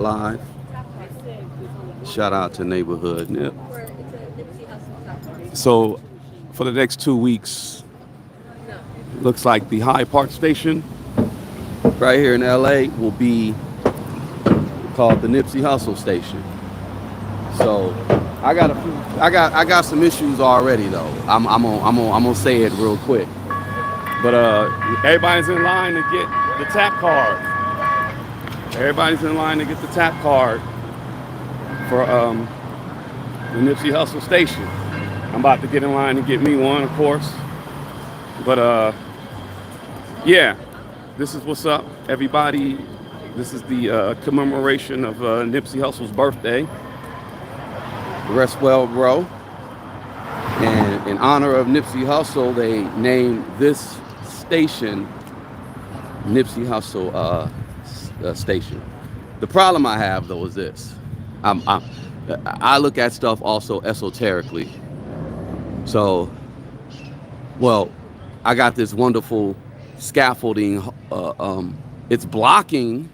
Live. Shout out to Neighborhood Nip. So, for the next 2 weeks, looks like the Hyde Park station right here in LA will be called the Nipsey Hussle station. So, I got some issues already though. I'm gonna say it real quick. But everybody's in line to get the tap card. Everybody's in line to get the tap card for the Nipsey Hussle station. I'm about to get in line to get me one, of course. But yeah, this is what's up, everybody. This is the commemoration of Nipsey Hussle's birthday. Rest well, bro. And in honor of Nipsey Hussle, they named this station Nipsey Hussle station. The problem I have though is this: I look at stuff also esoterically. So, well, I got this wonderful scaffolding. It's blocking,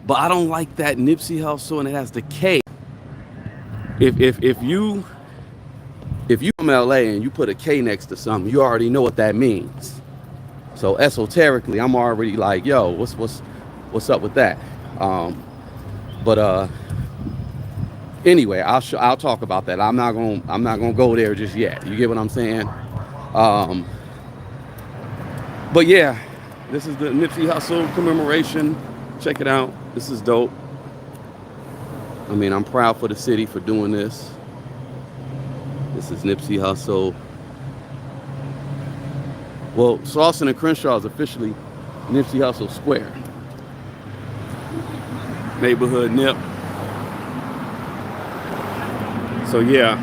but I don't like that Nipsey Hussle, and it has the K. If you from LA and you put a K next to something, you already know what that means. So esoterically, I'm already like, yo, what's up with that? But anyway, I'll talk about that. I'm not gonna go there just yet. You get what I'm saying? But yeah, this is the Nipsey Hussle commemoration. Check it out. This is dope. I mean, I'm proud for the city for doing this. This is Nipsey Hussle. Well, Slauson and Crenshaw is officially Nipsey Hussle Square. Neighborhood Nip. So yeah,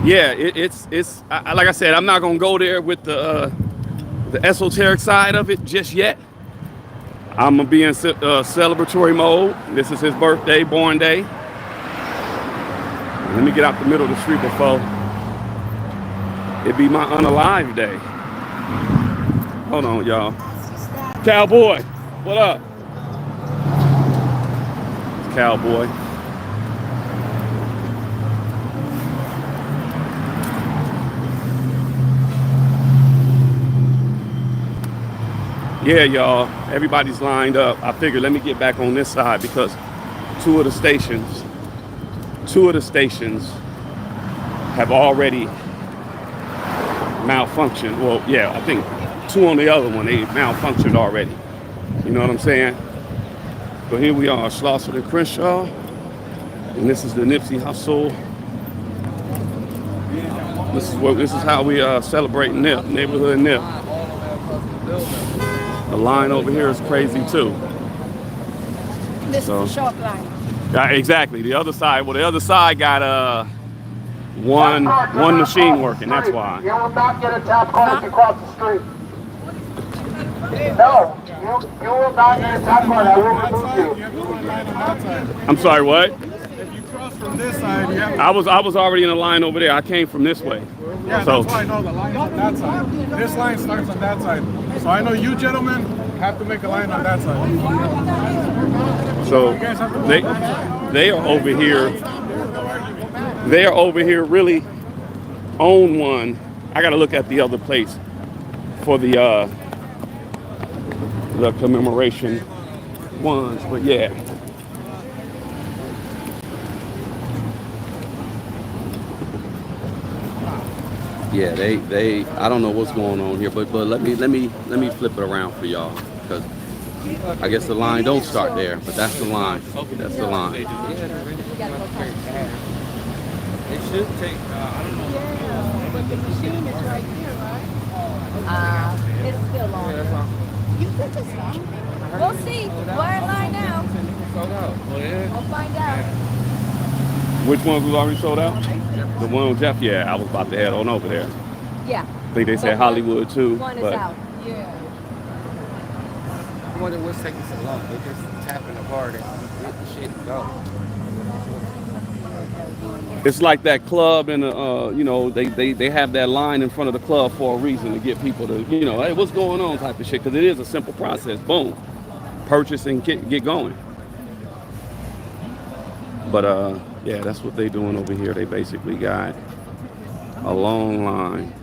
it's like I said, I'm not gonna go there with the esoteric side of it just yet. I'm gonna be in celebratory mode. This is his birthday, born day. Let me get out the middle of the street before it be my unalive day. Hold on, y'all. Cowboy, what up? It's Cowboy. Yeah, y'all, everybody's lined up. I figured let me get back on this side because two of the stations have already malfunctioned. Well, yeah, I think two on the other one, they malfunctioned already. You know what I'm saying? So here we are, Slauson and Crenshaw, and this is the Nipsey Hussle. This is how we celebrate Nip, Neighborhood Nip. The line over here is crazy too. This is the short line. Exactly. The other side. Well, the other side got one machine working. That's why. You will not get a tap card if you cross the street. No, you will not get a tap card. I will remove you. I'm sorry. What? If you cross from this side, you have to... I was already in the line over there. I came from this way. Yeah, so that's why I know the line on that side. This line starts on that side. So I know you gentlemen have to make a line on that side. So they are over here. They are over here really on one. I got to look at the other place for the commemoration ones. But yeah. Yeah, they I don't know what's going on here, but let me flip it around for y'all because I guess the line don't start there, but that's the line. That's the line. It should take I don't know. But the machine is right here, right? It's still on. You could just stop. We'll see. We're in line now. We'll find out. Which ones was already sold out? The one with Jeff, yeah, I was about to head on over there. Yeah. I think they said Hollywood too. One is but out. Yeah. I wonder what's taking so long. They just tapping the card and get the shit and go. It's like that club and they have that line in front of the club for a reason to get people to, hey, what's going on type of shit, because it is a simple process. Boom. Purchase and get going. But yeah, that's what they doing over here. They basically got a long line.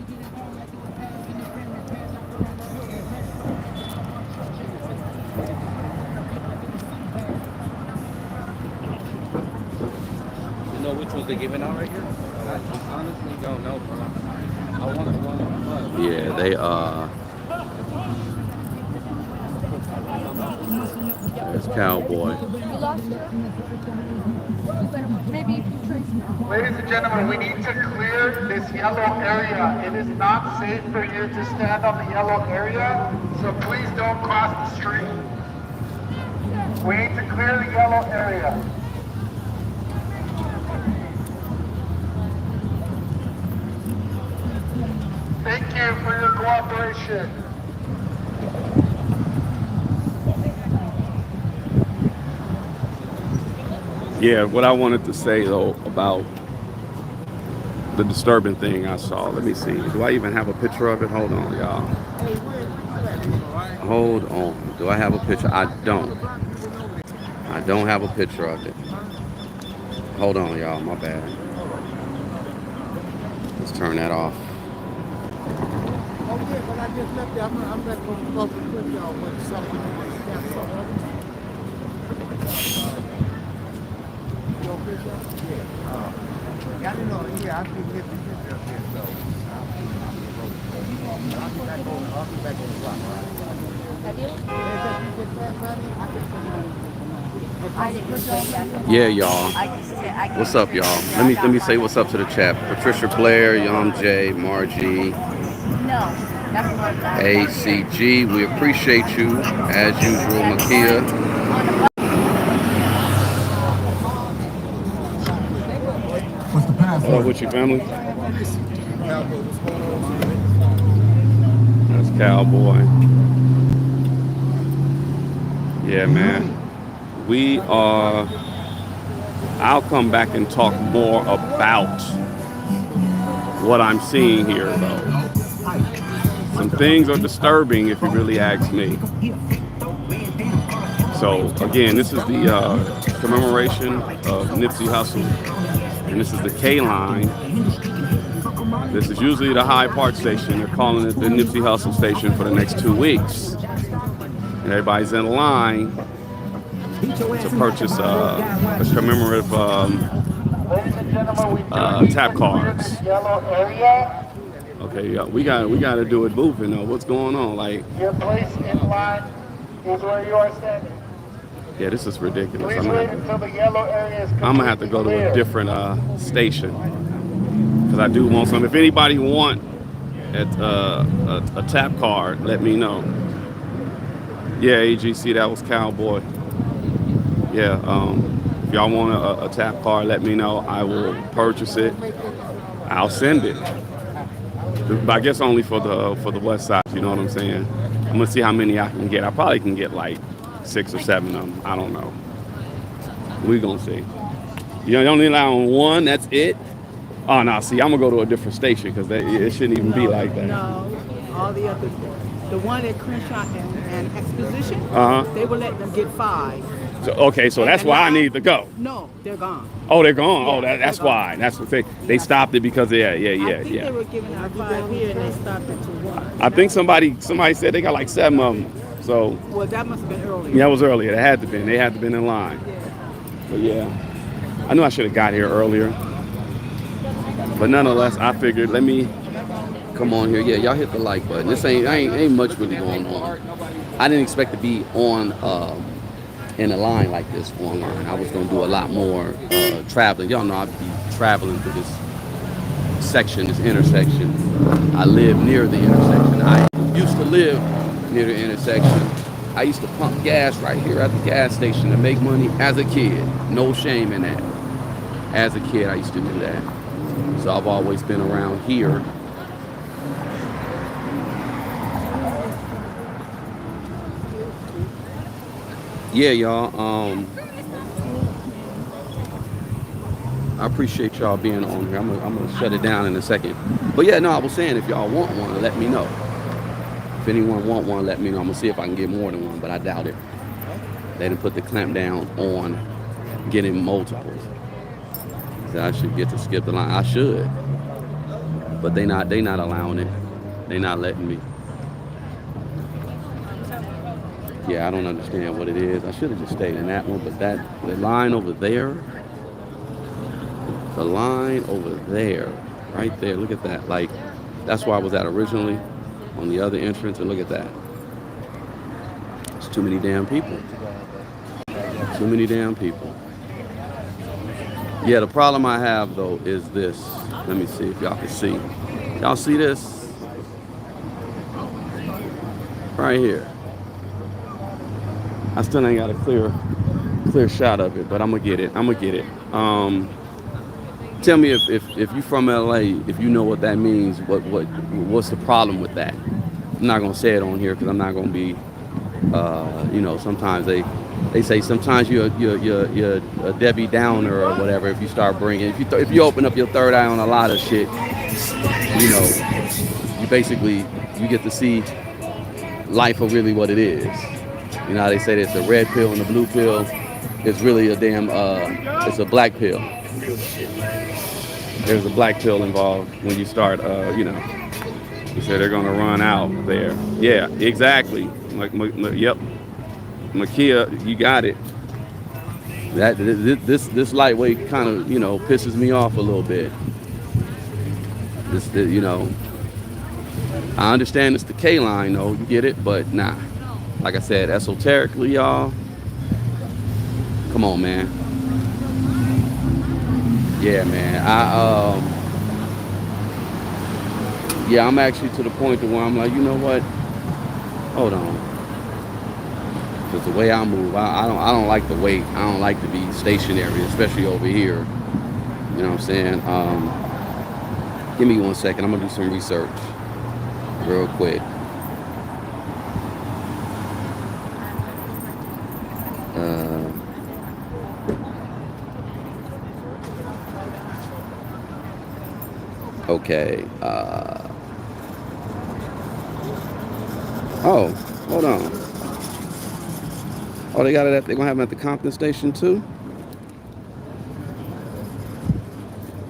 You know which ones they giving out right here? I honestly don't know, bro. I want the one. Yeah, they there's Cowboy. Ladies and gentlemen, we need to clear this yellow area. It is not safe for you to stand on the yellow area, so please don't cross the street. We need to clear the yellow area. Thank you for your cooperation. Yeah, what I wanted to say though about the disturbing thing I saw. Let me see. Do I even have a picture of it? Hold on, y'all. Hold on. Do I have a picture? I don't. I don't have a picture of it. Hold on, y'all. My bad. Let's turn that off. Oh yeah, but I just left there. I'm not going to go to clip y'all with something. Your picture? Yeah. Yeah, I didn't know. Yeah, I can get the picture up here, so I'll be back on the block. Have you? Yeah, y'all. What's up, y'all? Let me say what's up to the chat. Patricia Blair, Yom J, Margie, No. That's what I'm ACG. We appreciate you as usual, Makia. What's the password? What up with your family? That's Cowboy. Yeah, man. We are. I'll come back and talk more about what I'm seeing here, though. Some things are disturbing, if you really ask me. So, again, this is the commemoration of Nipsey Hussle, and this is the K line. This is usually the Hyde Park station. They're calling it the Nipsey Hussle station for the next 2 weeks. And everybody's in line to purchase a commemorative tap cards. Yellow area. Okay, yeah, we got to do it moving though. What's going on? Like, Your place in line is where you are standing. yeah, this is ridiculous. Please wait until the yellow area is I'm gonna have to go to a different station because I do want some. If anybody want a tap card, let me know. Yeah, AGC, that was Cowboy. Yeah, if y'all want a tap card, let me know. I will purchase it. I'll send it. But I guess only for the west side. You know what I'm saying? I'm gonna see how many I can get. I probably can get like 6 or 7 of them. I don't know. We gonna see. You only allow on one. That's it. Oh no. See, I'm gonna go to a different station because it shouldn't even be like that. No, all the others. The one at Crenshaw and Exposition, they will let them get 5. So, okay, so that's why I need to go. No, they're gone. Oh, they're gone. Yeah, Oh, that's why. That's what they stopped it because I think they were giving out 5 here and they stopped it to 1. I think somebody said they got like 7 of them. So Well, that must have been earlier. yeah, it was earlier. It had to been. They had to been in line. Yeah. But yeah, I knew I should have got here earlier. But nonetheless, I figured let me come on here. Yeah, y'all hit the like button. This ain't much really going on. I didn't expect to be on in a line like this online. I was gonna do a lot more traveling. Y'all know I'd be traveling through this section, this intersection. I live near the intersection. I used to live near the intersection. I used to pump gas right here at the gas station to make money as a kid. No shame in that. As a kid, I used to do that. So I've always been around here. Yeah, y'all. I appreciate y'all being on here. I'm gonna shut it down in a second. But yeah, no, I was saying if y'all want one, let me know. If anyone want one, let me know. I'm gonna see if I can get more than one, but I doubt it. They didn't put the clamp down on getting multiples. So I should get to skip the line. I should, but they not allowing it. They not letting me. Yeah, I don't understand what it is. I should have just stayed in that one, but the line over there, right there, look at that. Like, that's where I was at originally, on the other entrance, and look at that. It's too many damn people. Too many damn people. Yeah, the problem I have, though, is this. Let me see if y'all can see. Y'all see this? Right here. I still ain't got a clear shot of it, but I'm gonna get it. Tell me if you from LA, if you know what that means. What's the problem with that? I'm not gonna say it on here because I'm not gonna be. Sometimes they say sometimes you're a Debbie Downer or whatever if you start bringing if you open up your third eye on a lot of shit. You get to see life for really what it is. You know how they say there's a red pill and a blue pill. It's really a damn, it's a black pill. There's a black pill involved when you start, you say they're gonna run out there. Yeah, exactly. Yep. Makia, you got it. This lightweight kind of, pisses me off a little bit. I understand it's the K line though, you get it, but nah. Like I said, esoterically, y'all. Come on, man. Yeah, man. I'm actually to the point to where I'm like, you know what? Hold on. Because the way I move, I don't like to wait. I don't like to be stationary, especially over here. You know what I'm saying? Give me 1 second. I'm gonna do some research real quick. Okay. Oh, hold on. Oh, they got it. They're gonna have them at the Compton station too.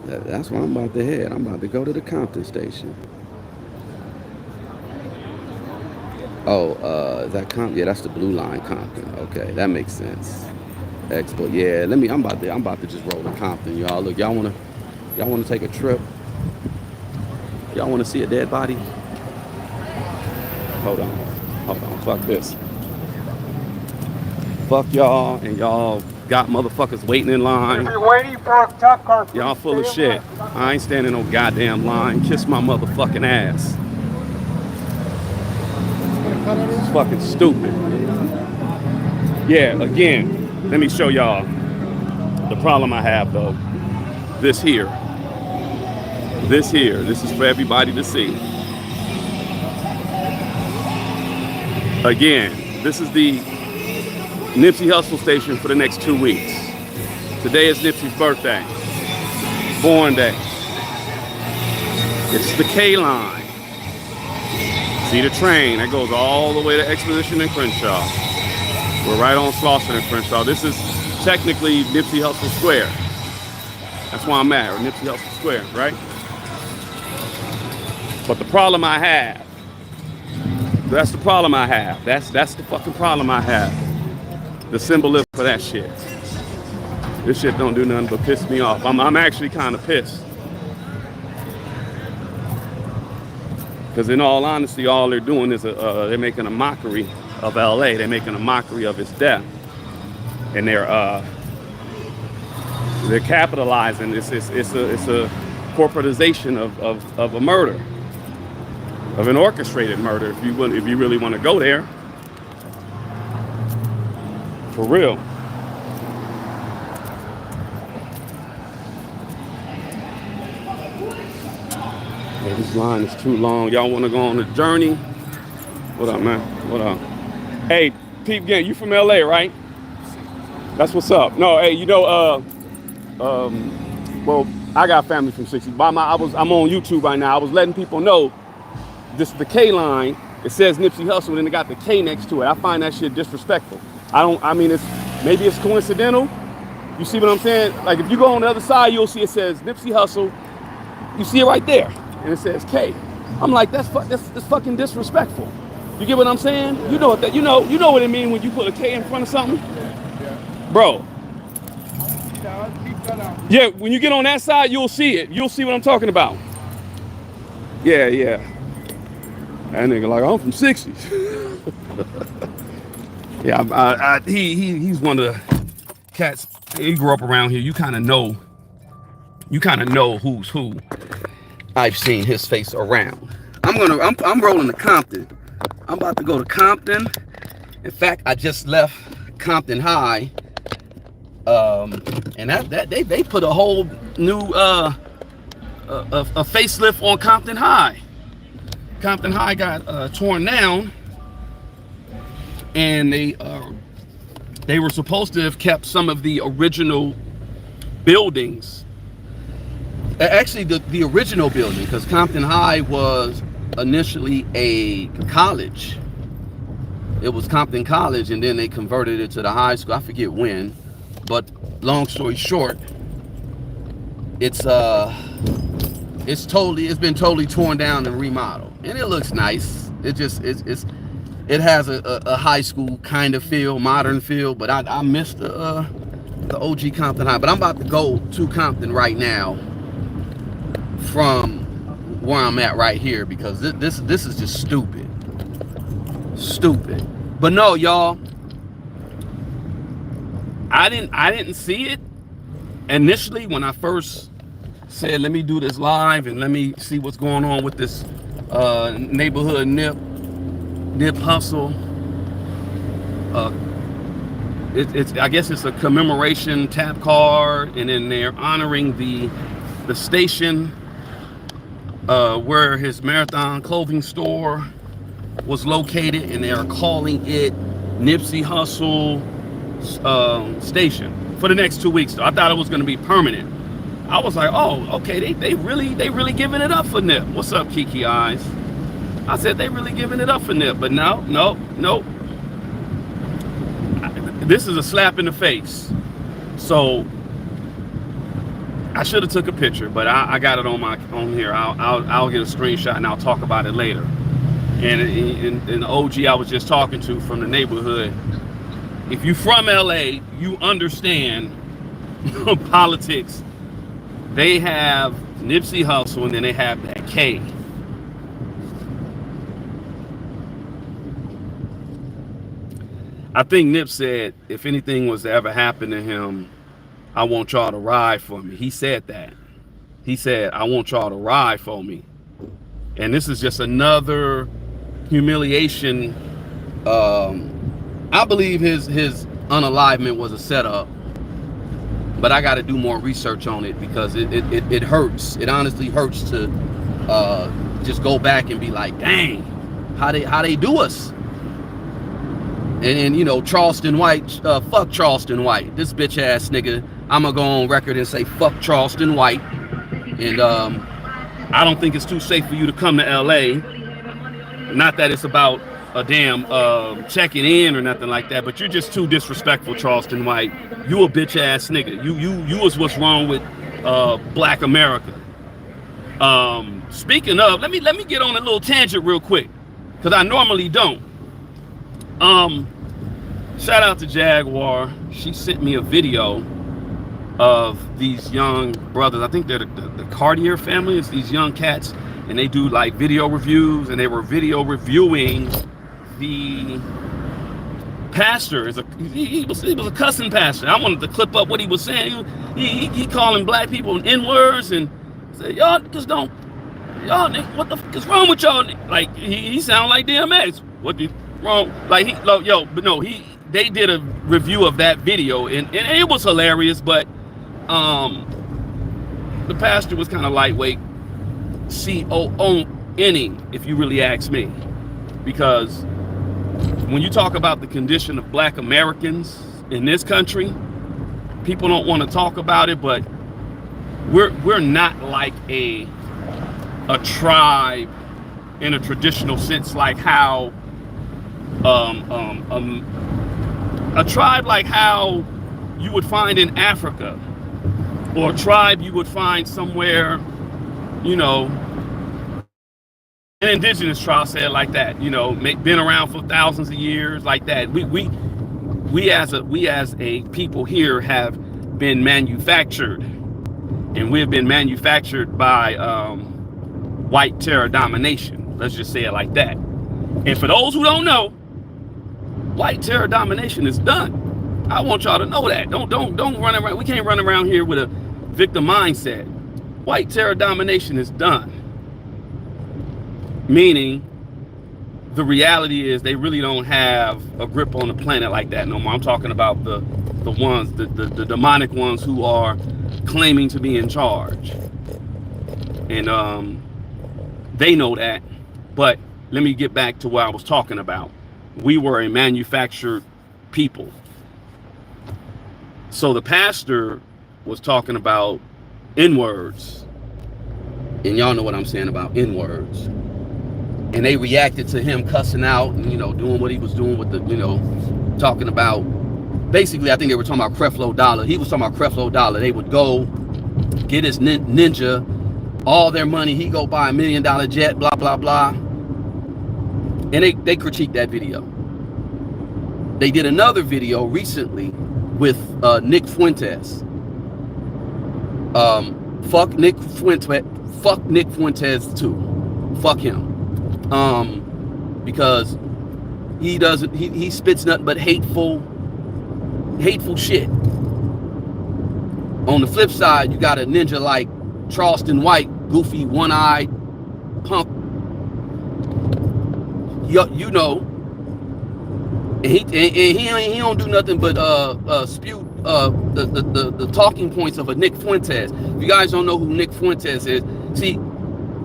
That's where I'm about to head. I'm about to go to the Compton station. Oh, is that Compton? Yeah, that's the blue line Compton. Okay, that makes sense. Expo. Yeah, I'm about to just roll to Compton, y'all. Look, y'all wanna take a trip? Y'all wanna see a dead body? Hold on. Fuck this. Fuck y'all, and y'all got motherfuckers waiting in line. If you're waiting for a cop car, Y'all full of shit. I ain't standing no goddamn line. Kiss my motherfucking ass. It's fucking stupid. Yeah, again, let me show y'all the problem I have though. This here. This is for everybody to see. Again, this is the Nipsey Hussle station for the next 2 weeks. Today is Nipsey's birthday. Born day. It's the K line. See the train that goes all the way to Exposition and Crenshaw. We're right on Slauson and Crenshaw. This is technically Nipsey Hussle Square. That's where I'm at, or Nipsey Hussle Square, right? But the problem I have, that's the problem I have. That's the fucking problem I have. The symbolism for that shit. This shit don't do nothing but piss me off. I'm actually kind of pissed. Because in all honesty, all they're doing is they're making a mockery of LA. They're making a mockery of its death. And they're capitalizing. It's a corporatization of a murder. Of an orchestrated murder, if you really want to go there. For real. Yeah, this line is too long. Y'all want to go on a journey? What up, man? What up? Hey, Peep Gang, you from LA, right? That's what's up. No, hey, well, I got family from 60. I'm on YouTube right now. I was letting people know this is the K line. It says Nipsey Hussle, and then they got the K next to it. I find that shit disrespectful. Maybe it's coincidental, You see what I'm saying? Like if you go on the other side, you'll see it says Nipsey Hussle. You see it right there, and it says K. I'm like, that's fucking disrespectful. You get what I'm saying? You know what that you know what it means when you put a K in front of something, bro. Yeah, when you get on that side, you'll see it. You'll see what I'm talking about. Yeah. That nigga like, I'm from 60s. Yeah, he's one of the cats. He grew up around here. You kind of know who's who. I've seen his face around. I'm rolling to Compton. I'm about to go to Compton. In fact, I just left Compton High. And they put a whole new a facelift on Compton High. Compton High got torn down, and they were supposed to have kept some of the original buildings. Actually, the original building, because Compton High was initially a college. It was Compton College, and then they converted it to the high school. I forget when, but long story short, it's been totally torn down and remodeled, and it looks nice. It has a high school kind of feel, modern feel, but I miss the OG Compton High. But I'm about to go to Compton right now from where I'm at right here, because this is just stupid. But no, y'all, I didn't see it initially when I first said, let me do this live and let me see what's going on with this neighborhood Nip Hussle. I guess it's a commemoration tap card, and then they're honoring the station where his Marathon clothing store was located, and they are calling it Nipsey Hussle station for the next 2 weeks. So I thought it was going to be permanent. I was like, oh, okay, they really giving it up for Nip. What's up, Kiki Eyes? I said they really giving it up for Nip, but no. This is a slap in the face. So I should have took a picture, but I got it on here. I'll get a screenshot and I'll talk about it later. And the OG I was just talking to from the neighborhood, if you from LA, you understand politics. They have Nipsey Hussle, and then they have that K. I think Nip said, if anything was to ever happen to him, I want y'all to ride for me. He said that. He said, I want y'all to ride for me. And this is just another humiliation. I believe his unalivement was a setup, but I got to do more research on it, because it hurts. It honestly hurts to just go back and be like, dang, how they do us. And you know, Charleston White, fuck Charleston White, this bitch ass nigga. I'm gonna go on record and say fuck Charleston White. And I don't think it's too safe for you to come to LA. Not that it's about a damn checking in or nothing like that, but you're just too disrespectful, Charleston White. You a bitch ass nigga. You is what's wrong with Black America. Speaking of, let me get on a little tangent real quick, because I normally don't. Shout out to Jaguar. She sent me a video of these young brothers. I think they're the Cartier family. It's these young cats, and they do like video reviews, and they were video reviewing the pastor. He was a cussing pastor. I wanted to clip up what he was saying. He calling black people N-words and said, y'all just don't, y'all, what the fuck is wrong with y'all? Like he sound like DMX. What the wrong? Like they did a review of that video, and it was hilarious, but the pastor was kind of lightweight, C-O-O-N-ing, if you really ask me, because when you talk about the condition of Black Americans in this country, people don't want to talk about it, but we're not like a tribe in a traditional sense, like how a tribe like how you would find in Africa, or a tribe you would find somewhere, you know, an indigenous tribe, say it like that, you know, been around for thousands of years, like that. We as a people here have been manufactured, and we've been manufactured by white terror domination. Let's just say it like that. And for those who don't know, white terror domination is done. I want y'all to know that. Don't run around. We can't run around here with a victim mindset. White terror domination is done. Meaning, the reality is they really don't have a grip on the planet like that no more. I'm talking about the ones, the demonic ones who are claiming to be in charge. And they know that. But let me get back to what I was talking about. We were a manufactured people. So the pastor was talking about N-words. And y'all know what I'm saying about N-words. And they reacted to him cussing out and, you know, doing what he was doing with the, you know, talking about, basically, I think they were talking about Creflo Dollar. He was talking about Creflo Dollar. They would go get his ninja, all their money. He go buy $1 million jet, blah, blah, blah. And they critiqued that video. They did another video recently with Nick Fuentes. Fuck Nick Fuentes too. Fuck him. Because he spits nothing but hateful shit. On the flip side, you got a ninja like Charleston White, goofy, one-eyed punk. You know, and he don't do nothing but spew the talking points of a Nick Fuentes. If you guys don't know who Nick Fuentes is, see,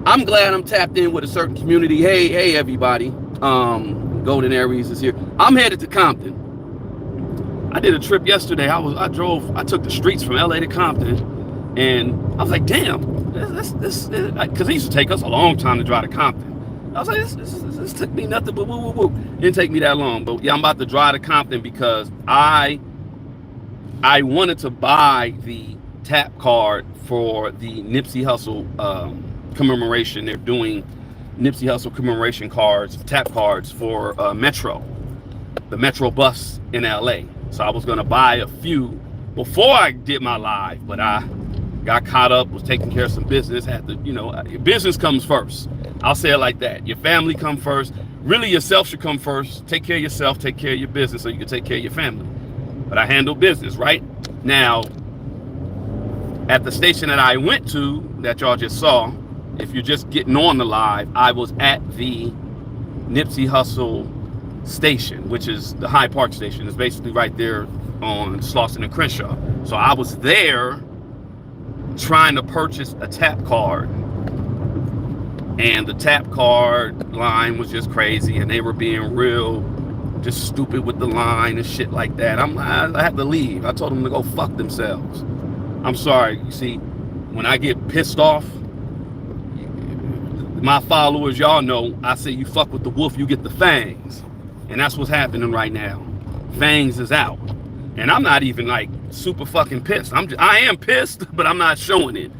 I'm glad I'm tapped in with a certain community. Hey everybody. Golden Aries is here. I'm headed to Compton. I did a trip yesterday. I took the streets from LA to Compton, and I was like, damn, this because it used to take us a long time to drive to Compton. I was like, this took me nothing but woo. It didn't take me that long. But yeah, I'm about to drive to Compton because I wanted to buy the tap card for the Nipsey Hussle commemoration. They're doing Nipsey Hussle commemoration cards, tap cards for Metro, the Metro bus in LA. So I was gonna buy a few before I did my live, but I got caught up, was taking care of some business, had to, you know, business comes first. I'll say it like that. Your family come first. Really, yourself should come first. Take care of yourself, take care of your business so you can take care of your family. But I handle business, right? Now, at the station that I went to, that y'all just saw, if you're just getting on the live, I was at the Nipsey Hussle station, which is the Hyde Park station. It's basically right there on Slauson and Crenshaw. So I was there trying to purchase a tap card, and the tap card line was just crazy, and they were being real just stupid with the line and shit like that. I had to leave. I told them to go fuck themselves. I'm sorry. You see, when I get pissed off, my followers, y'all know, I say you fuck with the wolf, you get the fangs. And that's what's happening right now. Fangs is out. And I'm not even like super fucking pissed. I am pissed, but I'm not showing it.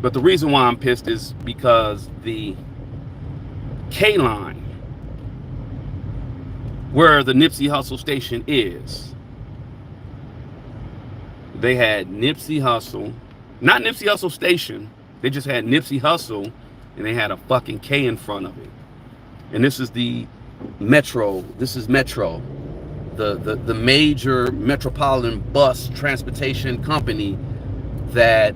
But the reason why I'm pissed is because the K line, where the Nipsey Hussle station is, they had Nipsey Hussle, not Nipsey Hussle station, they just had Nipsey Hussle, and they had a fucking K in front of it. And this is the Metro. This is Metro, the major metropolitan bus transportation company that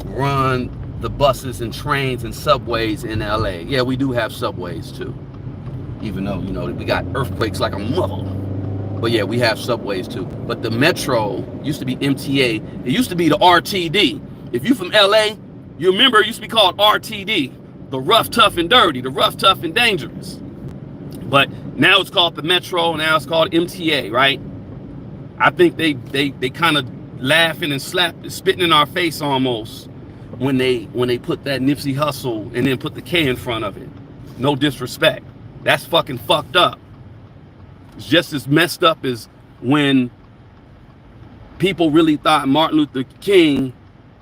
run the buses and trains and subways in LA. Yeah, we do have subways too, even though, you know, we got earthquakes like a mother. But yeah, we have subways too. But the Metro used to be MTA. It used to be the RTD. If you from LA, you remember it used to be called RTD, the rough, tough, and dirty, the rough, tough, and dangerous. But now it's called the Metro. Now it's called MTA, right? I think they kind of laughing and spitting in our face almost when they put that Nipsey Hussle and then put the K in front of it. No disrespect. That's fucking fucked up. It's just as messed up as when people really thought Martin Luther King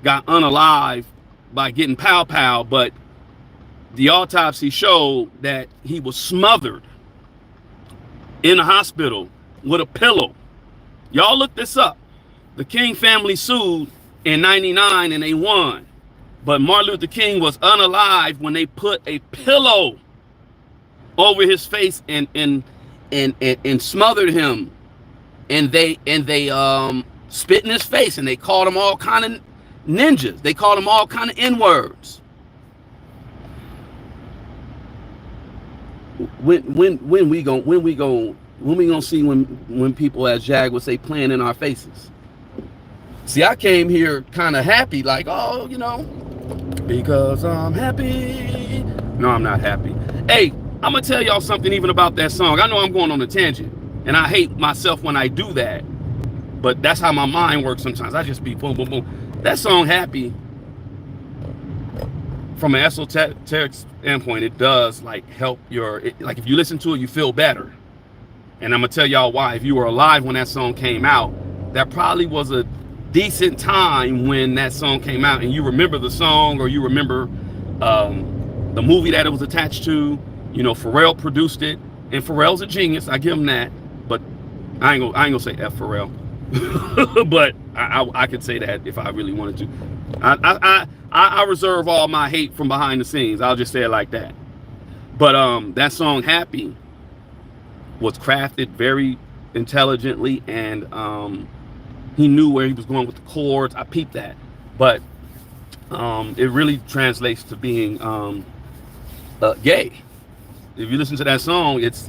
got unalived by getting pow pow, but the autopsy showed that he was smothered in a hospital with a pillow. Y'all look this up. The King family sued in '99 and they won. But Martin Luther King was unalived when they put a pillow over his face and smothered him. And they spit in his face, and they called him all kind of ninjas. They called him all kind of N-words. When we gonna see when people, as Jag would say, playing in our faces? See, I came here kind of happy, like, oh, you know, because I'm happy. No, I'm not happy. Hey, I'm gonna tell y'all something even about that song. I know I'm going on a tangent, and I hate myself when I do that, but that's how my mind works sometimes. I just be boom, boom, boom. That song, Happy, from an esoteric standpoint, it does like help like if you listen to it, you feel better. And I'm gonna tell y'all why. If you were alive when that song came out, that probably was a decent time when that song came out, and you remember the song, or you remember the movie that it was attached to. You know, Pharrell produced it, and Pharrell's a genius. I give him that, but I ain't gonna say F Pharrell. But I could say that if I really wanted to. I reserve all my hate from behind the scenes. I'll just say it like that. But that song Happy was crafted very intelligently, and he knew where he was going with the chords. I peeped that. But it really translates to being gay. If you listen to that song, it's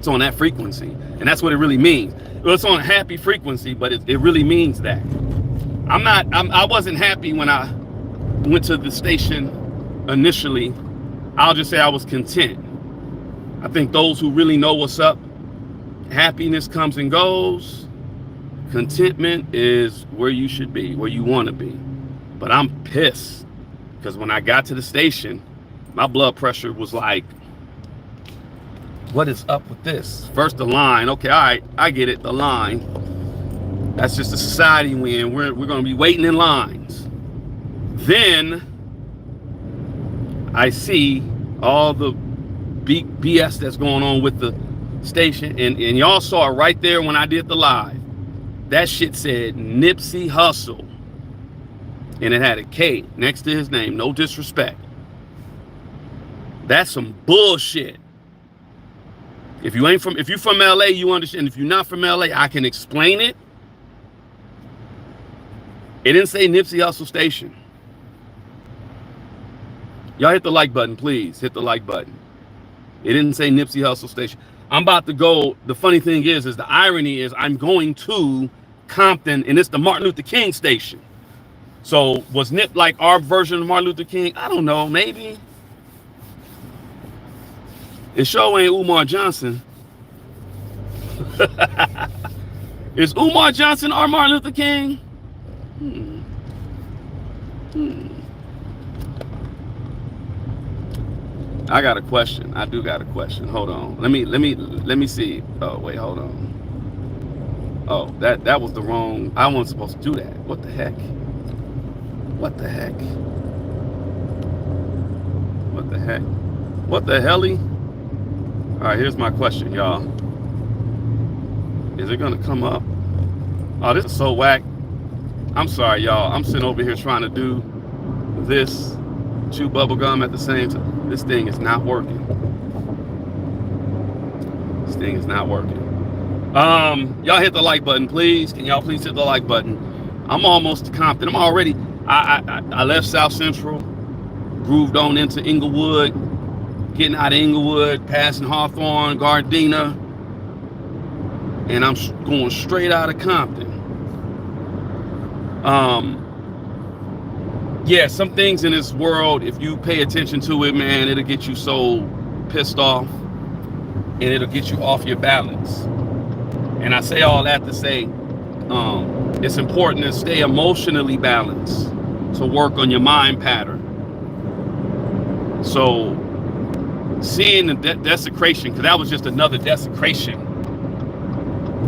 on that frequency, and that's what it really means. Well, it's on a happy frequency, but it really means that. I wasn't happy when I went to the station initially. I'll just say I was content. I think those who really know what's up, happiness comes and goes. Contentment is where you should be, where you want to be. But I'm pissed because when I got to the station, my blood pressure was like, what is up with this? First the line. Okay, all right, I get it, the line. That's just the society we're in. We're going to be waiting in lines. Then I see all the BS that's going on with the station, and y'all saw it right there when I did the live. That shit said Nipsey Hussle, and it had a K next to his name. No disrespect. That's some bullshit. If you're from LA, you understand. If you're not from LA, I can explain it. It didn't say Nipsey Hussle Station. Y'all hit the like button, please. Hit the like button. It didn't say Nipsey Hussle Station. I'm about to go. The funny thing is the irony is I'm going to Compton, and it's the Martin Luther King station. So was Nip like our version of Martin Luther King? I don't know, maybe. It sure ain't Umar Johnson. Is Umar Johnson our Martin Luther King? I got a question. I do got a question. Hold on. Let me see. Oh wait, hold on. Oh, that was the wrong. I wasn't supposed to do that. What the heck? What the heck? What the heck? What the helly? All right, here's my question, y'all. Is it gonna come up? Oh, this is so whack. I'm sorry, y'all. I'm sitting over here trying to do this, chew bubble gum at the same time. This thing is not working. This thing is not working. Y'all hit the like button, please. Can y'all please hit the like button? I'm almost to Compton. I'm already. I left South Central, grooved on into Inglewood. Getting out of Inglewood, passing Hawthorne, Gardena, and I'm going straight out of Compton. Yeah, some things in this world, if you pay attention to it, man, it'll get you so pissed off, and it'll get you off your balance. And I say all that to say, it's important to stay emotionally balanced, to work on your mind pattern. So seeing the desecration, because that was just another desecration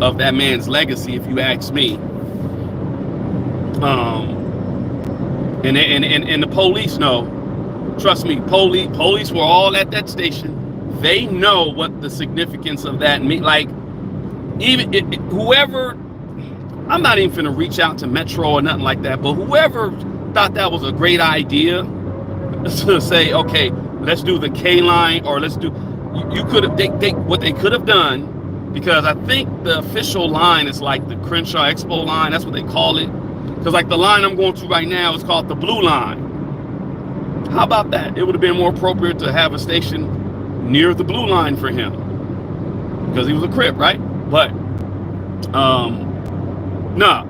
of that man's legacy, if you ask me. And the police know. Trust me, police were all at that station. They know what the significance of that means. Like, even whoever, I'm not even finna reach out to Metro or nothing like that, but whoever thought that was a great idea to say, okay, let's do the K line, or let's do, you could have, what they could have done, because I think the official line is like the Crenshaw Expo line. That's what they call it. Because like the line I'm going to right now is called the Blue Line. How about that? It would have been more appropriate to have a station near the Blue Line for him, because he was a Crip, right? But no,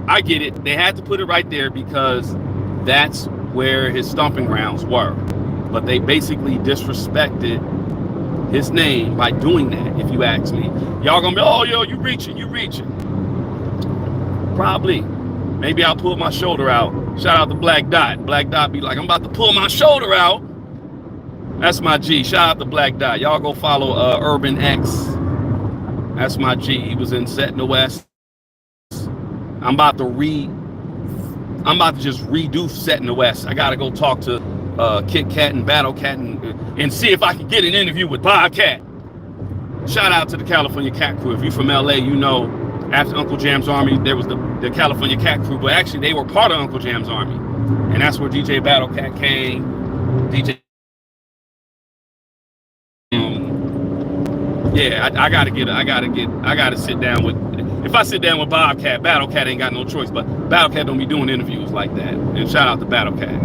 I get it. They had to put it right there because that's where his stomping grounds were. But they basically disrespected his name by doing that, if you ask me. Y'all gonna be, oh, yo, you reaching. Probably. Maybe I'll pull my shoulder out. Shout out to Black Dot. Black Dot be like, I'm about to pull my shoulder out. That's my G. Shout out to Black Dot. Y'all go follow Urban X. That's my G. He was in Set in the West. I'm about to just redo Set in the West. I gotta go talk to Kit Kat and Battle Cat and see if I can get an interview with Bobcat. Shout out to the California Cat Crew. If you're from LA, you know after Uncle Jam's Army, there was the California Cat Crew, but actually they were part of Uncle Jam's Army. And that's where DJ Battle Cat came. DJ yeah, I gotta sit down with, if I sit down with Bobcat, Battle Cat ain't got no choice, but Battle Cat don't be doing interviews like that. And shout out to Battle Cat.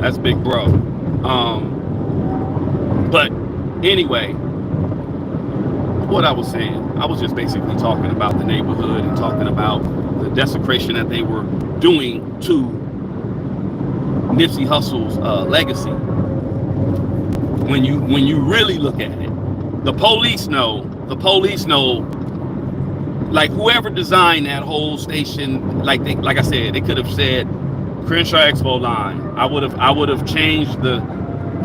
That's big bro. But anyway, what I was saying, I was just basically talking about the neighborhood and talking about the desecration that they were doing to Nipsey Hussle's legacy. When you really look at it, the police know, like whoever designed that whole station, like I said, they could have said Crenshaw Expo line. I would have changed the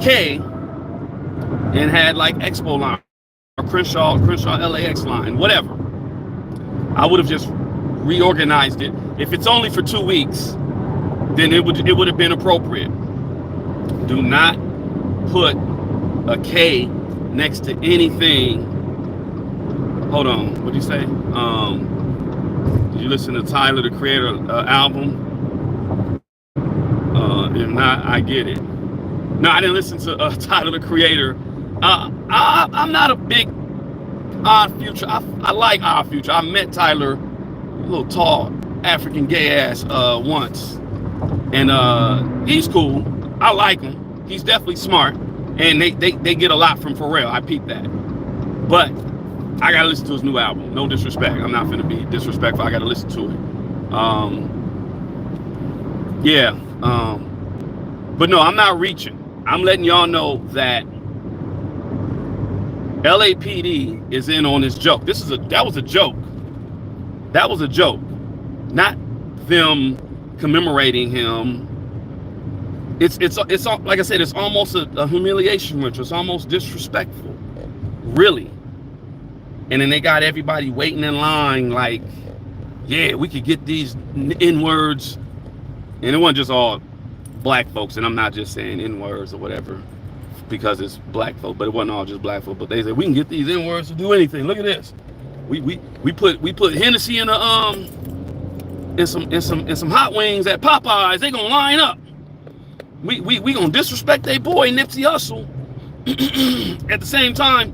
K and had like Expo line or Crenshaw LAX line, whatever. I would have just reorganized it. If it's only for 2 weeks, then it would have been appropriate. Do not put a K next to anything. Hold on, what'd you say? Did you listen to Tyler the Creator album? If not, I get it. No, I didn't listen to Tyler the Creator. I'm not a big Odd Future. I like Odd Future. I met Tyler, a little tall African gay ass once, and he's cool. I like him. He's definitely smart, and they get a lot from Pharrell. I peeped that, but I gotta listen to his new album. No disrespect. I'm not gonna be disrespectful. I gotta listen to it. But no, I'm not reaching. I'm letting y'all know that LAPD is in on this joke. That was a joke. That was a joke. Not them commemorating him. It's like I said, it's almost a humiliation ritual. It's almost disrespectful, really. And then they got everybody waiting in line like, yeah, we could get these N-words. And it wasn't just all black folks, and I'm not just saying N-words or whatever because it's black folk, but it wasn't all just black folk. But they said we can get these N-words to do anything. Look at this. We put Hennessy in the in some hot wings at Popeyes. They gonna line up. We gonna disrespect their boy Nipsey Hussle. At the same time,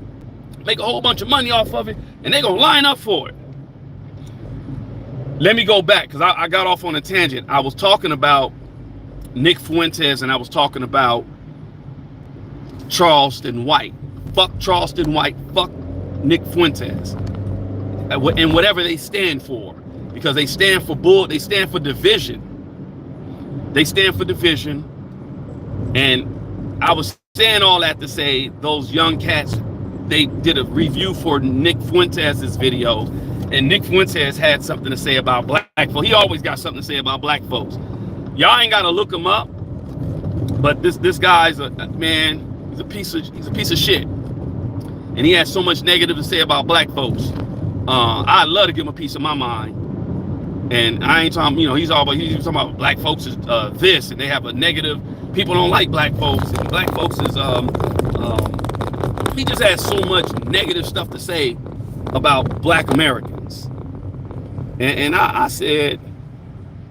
make a whole bunch of money off of it, and they gonna line up for it. Let me go back because I got off on a tangent. I was talking about Nick Fuentes and I was talking about Charleston White. Fuck Charleston White. Fuck Nick Fuentes. And whatever they stand for, because they stand for they stand for division. They stand for division. And I was saying all that to say those young cats, they did a review for Nick Fuentes' video, and Nick Fuentes had something to say about black folks. He always got something to say about black folks. Y'all ain't gotta look him up, but this guy's a man. He's a piece of shit, and he has so much negative to say about black folks. I'd love to give him a piece of my mind, And I ain't talking, he's talking about black folks is this, and they have a negative. People don't like black folks, and black folks is he just has so much negative stuff to say about black Americans. And I said,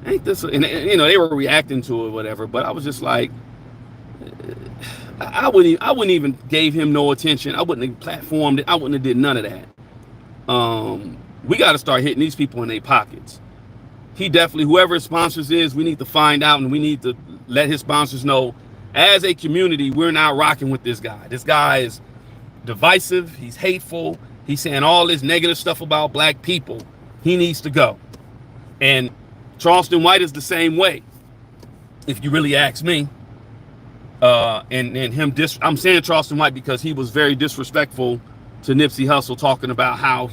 ain't this? And they were reacting to it, or whatever. But I was just like, I wouldn't even gave him no attention. I wouldn't have platformed it. I wouldn't have did none of that. We got to start hitting these people in their pockets. He definitely, whoever his sponsors is, we need to find out, and we need to let his sponsors know, as a community, we're not rocking with this guy. This guy is divisive. He's hateful. He's saying all this negative stuff about black people. He needs to go. And Charleston White is the same way, if you really ask me. And him, I'm saying Charleston White because he was very disrespectful to Nipsey Hussle, talking about how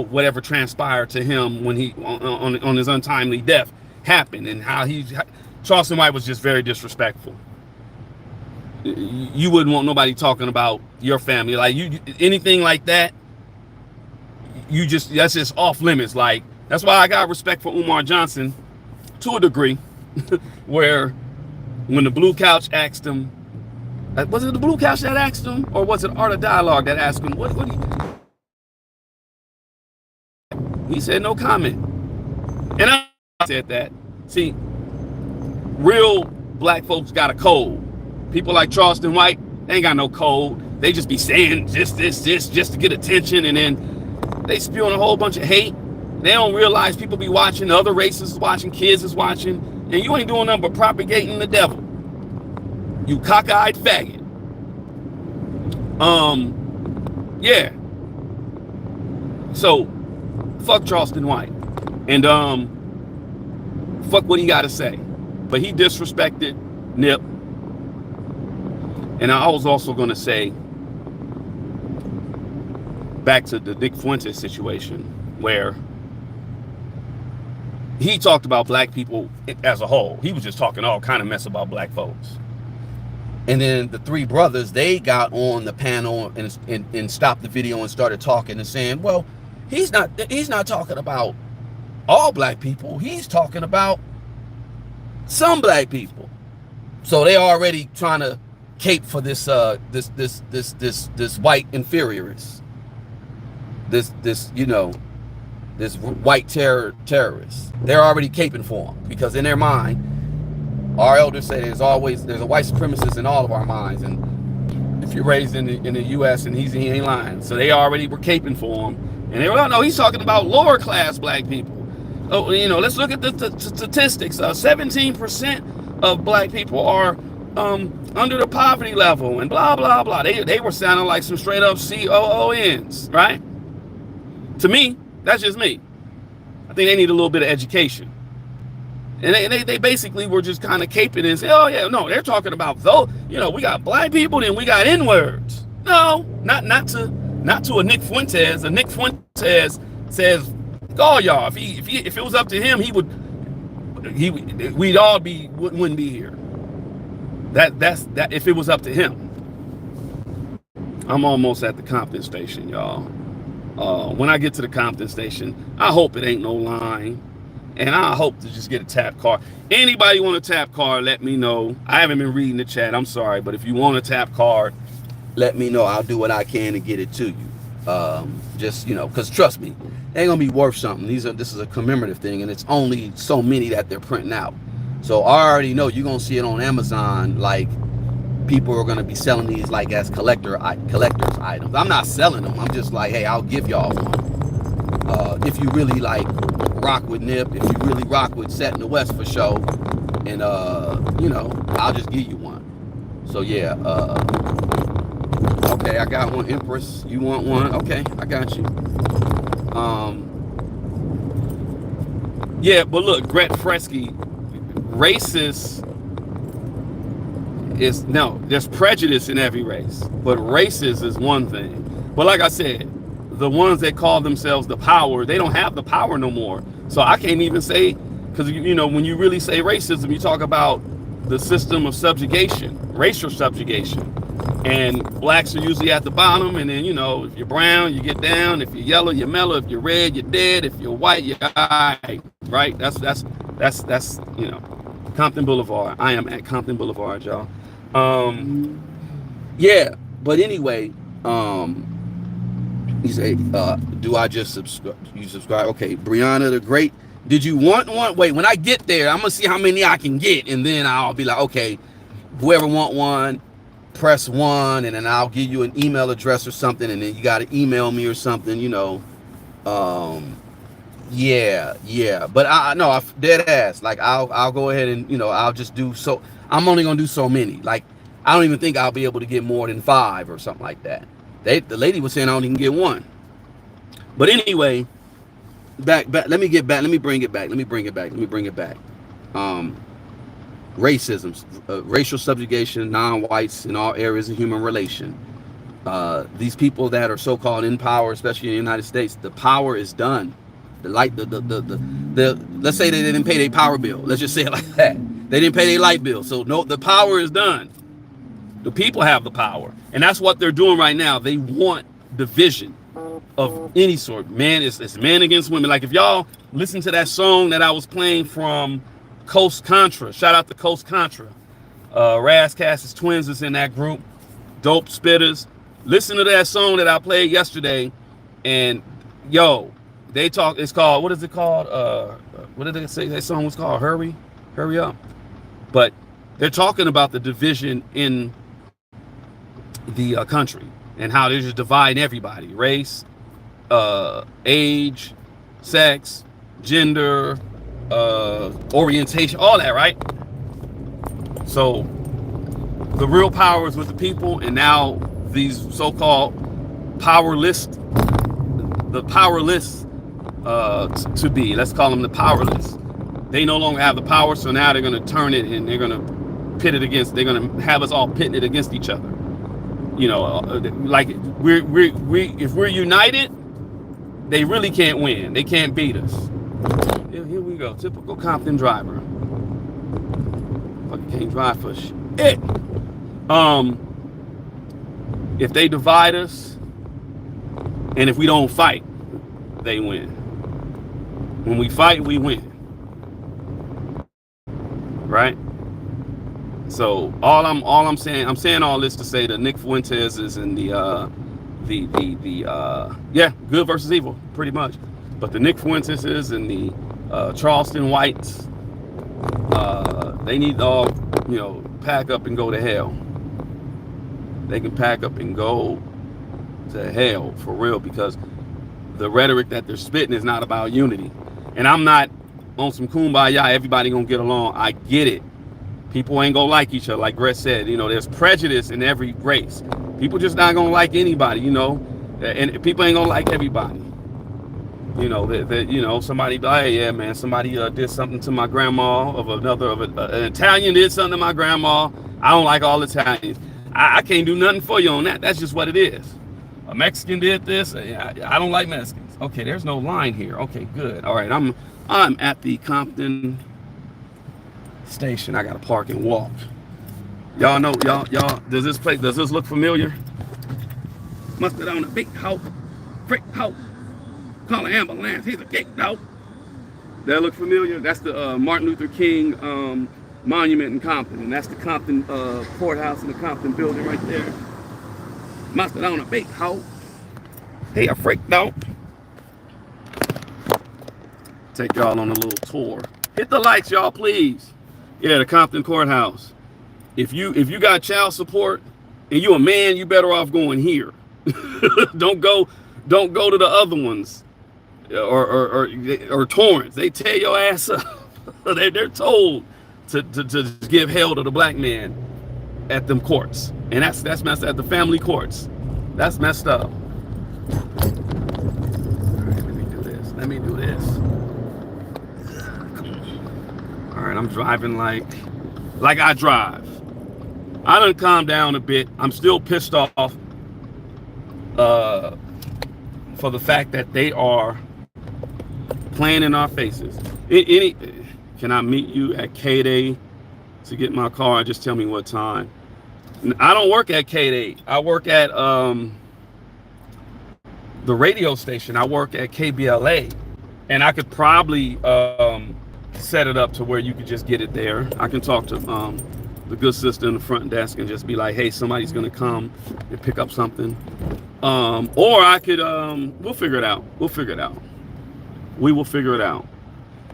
whatever transpired to him when he on his untimely death happened, and how Charleston White was just very disrespectful. You wouldn't want nobody talking about your family, like anything like that. That's just off limits. Like, that's why I got respect for Umar Johnson to a degree, where when the Blue Couch asked him, was it the Blue Couch that asked him, or was it Art of Dialogue that asked him, what he said no comment. And I said that. See, real black folks got a code. People like Charleston White, they ain't got no code. They just be saying just this, just to get attention, and then they spewing a whole bunch of hate. They don't realize people be watching, the other races is watching, kids is watching, and you ain't doing nothing but propagating the devil. You cockeyed faggot. Yeah. So, fuck Charleston White. And fuck what he got to say. But he disrespected Nip. And I was also going to say, back to the Nick Fuentes situation, where he talked about black people as a whole. He was just talking all kind of mess about black folks. And then the three brothers, they got on the panel and stopped the video and started talking and saying, well, he's not talking about all black people. He's talking about some black people. So they already trying to cape for this white inferiorist. This white terrorist. They're already caping for him, because in their mind, our elders say there's a white supremacist in all of our minds, and if you're raised in the U.S. and he ain't lying. So they already were caping for him, and they were, oh no, he's talking about lower class black people. Oh, let's look at the statistics. 17% of black people are under the poverty level, and blah blah blah. They were sounding like some straight up COONs, right? To me, that's just me. I think they need a little bit of education. And they basically were just kind of caping and say, oh yeah, no, they're talking about, though, we got black people, then we got N-words. No, not to a Nick Fuentes. A Nick Fuentes says, oh y'all, if it was up to him, we'd all wouldn't be here. That's if it was up to him. I'm almost at the Compton station, y'all. When I get to the Compton station, I hope it ain't no line. And I hope to just get a tap card. Anybody want a tap card, let me know. I haven't been reading the chat, I'm sorry. But if you want a tap card, let me know. I'll do what I can to get it to you. Because trust me, they ain't going to be worth something. This is a commemorative thing, and it's only so many that they're printing out. So I already know you're going to see it on Amazon, like people are going to be selling these like as collector's items. I'm not selling them. I'm just like, hey, I'll give y'all one. If you really like rock with Nip, if you really rock with Set in the West for show, and I'll just give you one. So yeah, okay, I got one. Empress, you want one? Okay, I got you. Yeah, but look, Gret Fresky, racist is, no, there's prejudice in every race, but racist is one thing. But like I said, the ones that call themselves the power, they don't have the power no more. So I can't even say, because when you really say racism, you talk about the system of subjugation, racial subjugation. And blacks are usually at the bottom, and then, you know, if you're brown, you get down. If you're yellow, you're mellow. If you're red, you're dead. If you're white, you're high. Right? That's you know, Compton Boulevard. I am at Compton Boulevard, y'all. Yeah, but anyway, he said, do I just subscribe? You subscribe? Okay, Brianna the Great. Did you want one? Wait, when I get there, I'm gonna see how many I can get, and then I'll be like, okay, whoever want one, press 1, and then I'll give you an email address or something, and then you gotta email me or something, you know. Yeah. But I no, dead ass. Like I'll go ahead and, you know, I'll just do so. I'm only gonna do so many. Like I don't even think I'll be able to get more than 5 or something like that. The lady was saying I don't even get 1. But anyway, back. Let me get back. Let me bring it back. Racism, racial subjugation, non-whites in all areas of human relation. These people that are so-called in power, especially in the United States, the power is done. Let's say they didn't pay their power bill. Let's just say it like that. They didn't pay their light bill. So no, the power is done. The people have the power. And that's what they're doing right now. They want division of any sort. Man, it's man against women. Like if y'all listen to that song that I was playing from Coast Contra, shout out to Coast Contra. Razzcast's twins is in that group. Dope Spitters. Listen to that song that I played yesterday, and yo, they talk. It's called, what is it called? What did they say that song was called? Hurry Up. But they're talking about the division in the country and how they're just dividing everybody: race, age, sex, gender, orientation, all that, right? So the real power is with the people, and now these so-called powerless, to be, let's call them the powerless, they no longer have the power, so now they're going to turn it and they're going to pit it against, they're going to have us all pitting it against each other. You know, like if we're united, they really can't win. They can't beat us. Here we go, typical Compton driver. Fucking can't drive for shit. If they divide us, and if we don't fight, they win. When we fight, we win. Right? So I'm saying all this to say that Nick Fuentes is in the good versus evil, pretty much. But the Nick Fuentes is in the Charleston Whites. They need to all, you know, pack up and go to hell. They can pack up and go to hell for real, because the rhetoric that they're spitting is not about unity. And I'm not on some kumbaya, everybody gonna get along. I get it. People ain't gonna like each other, like Brett said. You know, there's prejudice in every race. People just not gonna like anybody, you know, and people ain't gonna like everybody. You know, that you know, somebody be like, hey, yeah, man, somebody did something to my grandma, an Italian did something to my grandma. I don't like all Italians. I can't do nothing for you on that. That's just what it is. A Mexican did this. I don't like Mexicans. Okay, there's no line here. Okay, good. All right, I'm at the Compton station. I gotta park and walk. Y'all know, y'all. Does this look familiar? Must have on a big house, brick house. Call an ambulance. He's a geek, though. That look familiar? That's the Martin Luther King monument in Compton, and that's the Compton courthouse in the Compton building right there. Must have on a big house. Hey, a freak, though. Take y'all on a little tour. Hit the likes, y'all, please. Yeah, the Compton courthouse. If you got child support and you a man, you better off going here. Don't go to the other ones. Or Torrance. They tear your ass up. They're told to give hell to the black man at them courts, and that's messed up. At the family courts, that's messed up. All right, let me do this. All right, I'm driving like I drive. I done calmed down a bit. I'm still pissed off for the fact that they are playing in our faces. Can I meet you at K-Day to get my car? Just tell me what time. I don't work at K8. I work at the radio station. I work at KBLA, and I could probably set it up to where you could just get it there. I can talk to the good sister in the front desk and just be like, hey, somebody's gonna come and pick up something. Or I could, we'll figure it out. We'll figure it out. We will figure it out.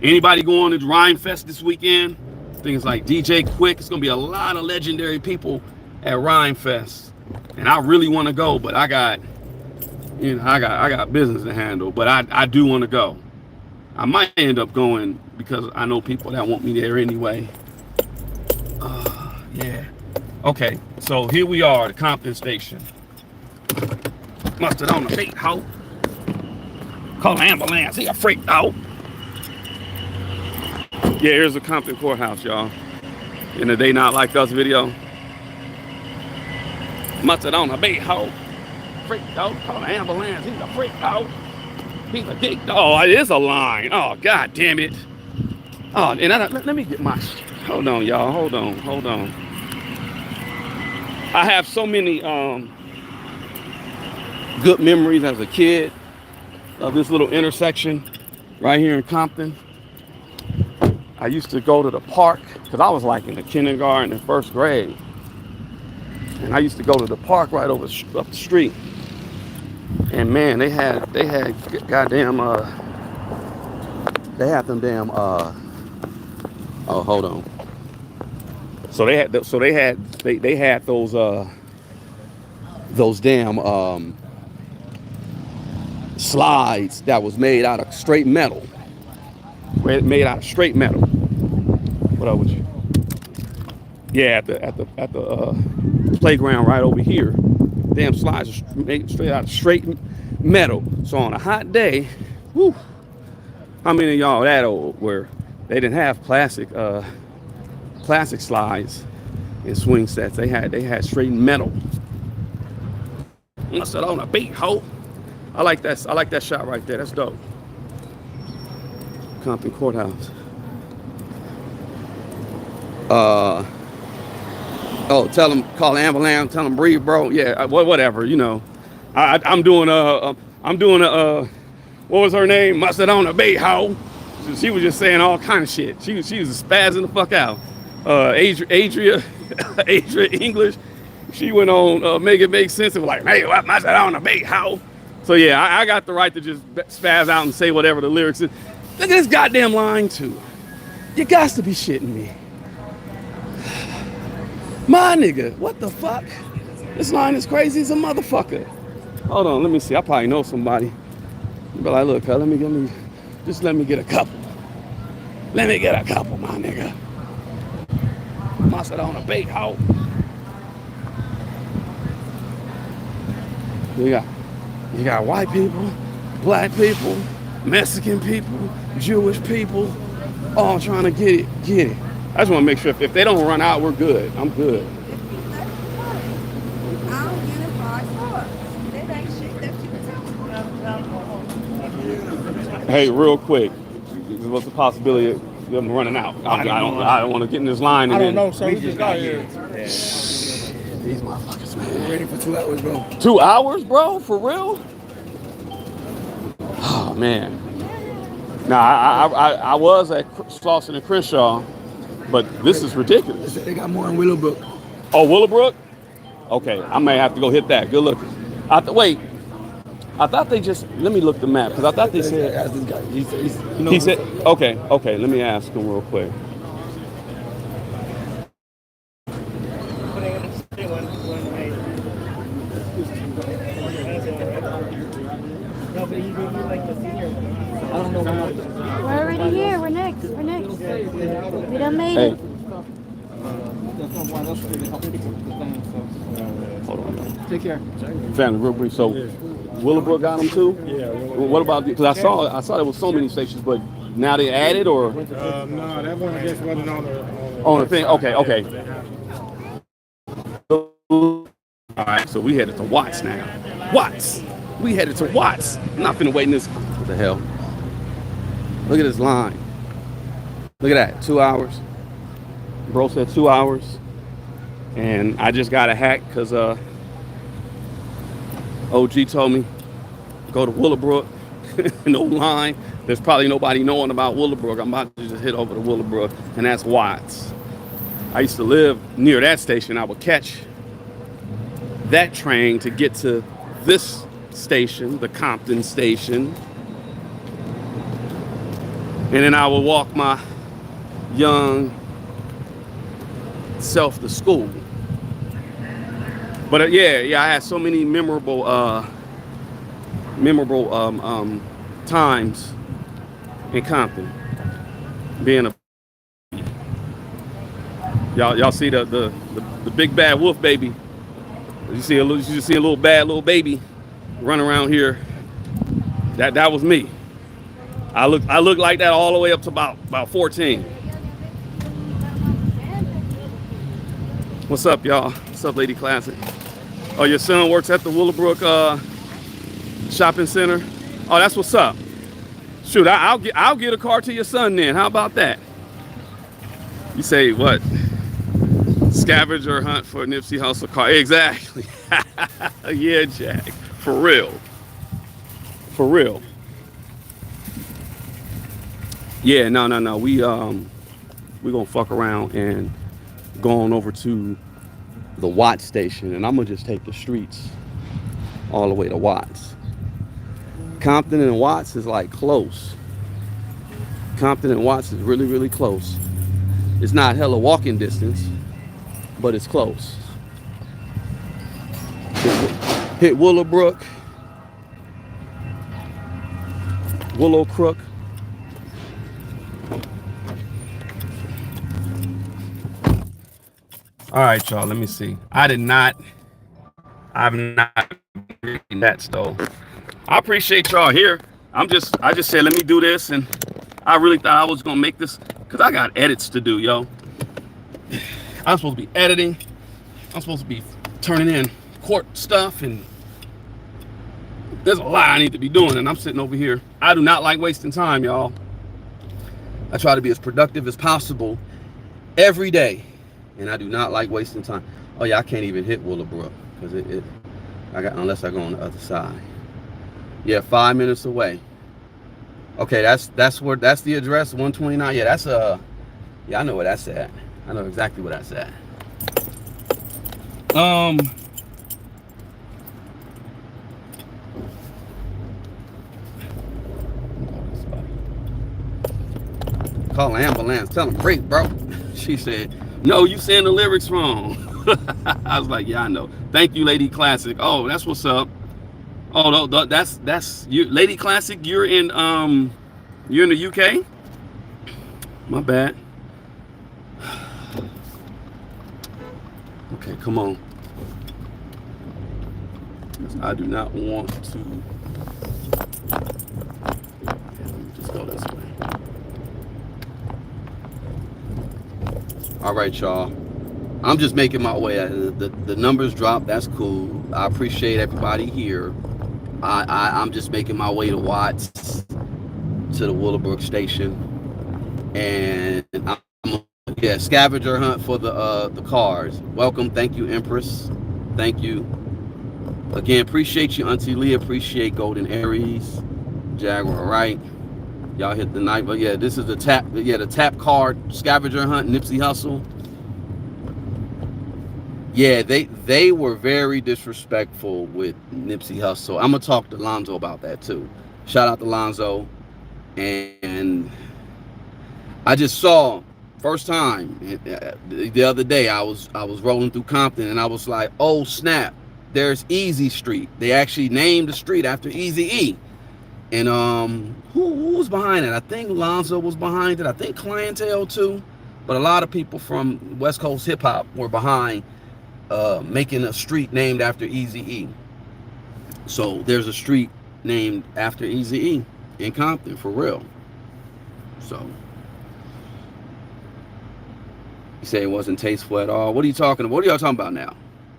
Anybody going to Rhyme Fest this weekend? Things like DJ Quick. It's gonna be a lot of legendary people at Rhyme Fest, and I really want to go, but I got business to handle. But I do want to go. I might end up going because I know people that want me there anyway. Yeah. Okay, so here we are, the Compton station. Mustard on the beat, ho. Call an ambulance, he a freak out. Yeah, here's the Compton courthouse, y'all. In the They Not Like Us video. Mustard on the beat, ho. Freak out, call an ambulance, he's a freak out. He's a geek. Oh, it is a line. Oh, god damn it. Oh, and let me get my, hold on, y'all, hold on. I have so many good memories as a kid of this little intersection right here in Compton. I used to go to the park because I was like in the kindergarten and first grade, and I used to go to the park right up the street. And man, they had goddamn they had them damn oh, hold on. So they had those damn slides that was made out of straight metal. Made out of straight metal. What up with you? Yeah, at the playground right over here. Damn slides are made straight out of straight metal. So on a hot day, whew, how many of y'all that old where they didn't have plastic slides and swing sets? They had straight metal. I said on a beat, ho. I like that shot right there. That's dope. Compton Courthouse. Oh, tell them, call the ambulance, tell them breathe, bro. Yeah, whatever, you know. I'm doing a, what was her name? Mustard on the beat, ho. She was just saying all kind of shit. She was spazzing the fuck out. Adria English, she went on Make It Make Sense and was like, hey, what mustard on the beat, ho. So yeah, I got the right to just spaz out and say whatever the lyrics is. Look at this goddamn line too. You got to be shitting me. My nigga, what the fuck? This line is crazy as a motherfucker. Hold on, let me see. I probably know somebody. But like, look, let me get a couple. Let me get a couple, my nigga. Mustard on a bait, ho. You got white people, black people, Mexican people, Jewish people, all trying to get it. I just want to make sure if they don't run out, we're good. I'm good. Hey, real quick, what's the possibility of them running out? I don't want to get in this line. I don't know, so we just got here. These motherfuckers, man. We're ready for 2 hours, bro. 2 hours, bro? For real? Oh, man. Now, I was at Slauson and Crenshaw, but this is ridiculous. They got more in Willowbrook. Oh, Willowbrook? Okay, I may have to go hit that. Good looking. Wait, I thought they just, let me look the map, because I thought they said, Ask this guy. he said, okay, let me ask him real quick. We're already here. We're next. We done made it. Hold on. Take care. Family, real brief. So, Willowbrook got them too? Yeah. What about, because I saw there was so many stations, but now they added or? No, that one just wasn't on the thing. Okay. All right, so we headed to Watts now. We headed to Watts. I'm not finna wait in this. What the hell? Look at this line. Look at that. 2 hours. Bro said 2 hours. And I just got a hack because OG told me go to Willowbrook. No line. There's probably nobody knowing about Willowbrook. I'm about to just hit over to Willowbrook, and that's Watts. I used to live near that station. I would catch that train to get to this station, the Compton station. And then I would walk my young self to school. But yeah, I had so many memorable times in Compton. Being a y'all see the big bad wolf baby. You see a little bad little baby run around here. That was me. I looked like that all the way up to about 14. What's up, y'all? What's up, Lady Classic? Oh, your son works at the Willowbrook shopping center. Oh, that's what's up. Shoot, I'll get a car to your son then. How about that? You say what? Scavenger hunt for Nipsey Hussle car. Exactly. Yeah, Jack. For real. For real. Yeah, no. We gonna fuck around and go on over to the Watts station, and I'm gonna just take the streets all the way to Watts. Compton and Watts is like close. Compton and Watts is really, really close. It's not hella walking distance, but it's close. Hit Willowbrook, Willow Crook. All right, y'all, let me see. I've not reading that stove. I appreciate y'all here. I just said, let me do this, and I really thought I was gonna make this because I got edits to do, yo. I'm supposed to be editing. I'm supposed to be turning in court stuff, and there's a lot I need to be doing, and I'm sitting over here. I do not like wasting time, y'all. I try to be as productive as possible every day, and I do not like wasting time. Oh yeah, I can't even hit Willowbrook because unless I go on the other side. Yeah, 5 minutes away. Okay, that's the address, 129. Yeah, yeah, I know where that's at. I know exactly where that's at. Call an ambulance. Tell them, break, bro. She said, no, you saying the lyrics wrong. I was like, yeah, I know. Thank you, Lady Classic. Oh, that's what's up. Oh, no, that's you, Lady Classic. You're in the UK. My bad. Okay, come on. I do not want to. Just go this way. All right, y'all. I'm just making my way. The numbers dropped. That's cool. I appreciate everybody here. I'm just making my way to Watts, to the Willowbrook station, and yeah, scavenger hunt for the cars. Welcome, thank you, Empress. Thank you again. Appreciate you, Auntie Lee. Appreciate Golden Aries, Jaguar. Right, y'all hit the night. But yeah, this is the tap. Yeah, the tap card scavenger hunt. Nipsey Hussle. Yeah, they were very disrespectful with Nipsey Hussle. I'm gonna talk to Lonzo about that too. Shout out to Lonzo. And I just saw first time the other day. I was rolling through Compton, and I was like, oh snap! There's Easy Street. They actually named the street after Eazy-E. And who was behind it? I think Lonzo was behind it. I think Clientele too. But a lot of people from West Coast hip hop were behind making a street named after Eazy-E. So there's a street named after Eazy-E in Compton, for real. So you say it wasn't tasteful at all. What are you talking about? What are y'all talking about now?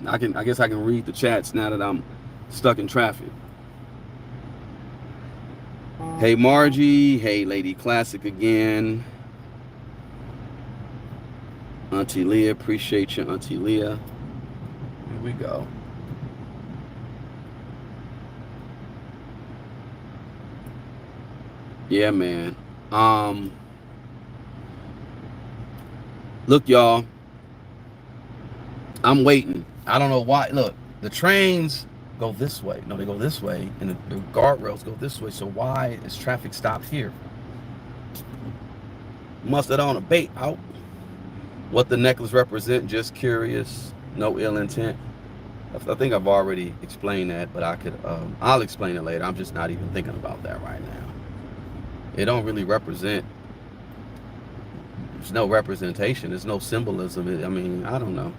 I guess I can read the chats now that I'm stuck in traffic. Hey Margie, hey Lady Classic again. Auntie Leah, appreciate you, Auntie Leah. Here we go. Yeah, man. Look, y'all. I'm waiting. I don't know why. Look, the trains go this way. No, they go this way, and the guardrails go this way. So why is traffic stopped here? Must have on a bait out. What the necklace represent? Just curious. No ill intent. I think I've already explained that, but I'll explain it later. I'm just not even thinking about that right now. It don't really represent. There's no representation. There's no symbolism. I mean, I don't know.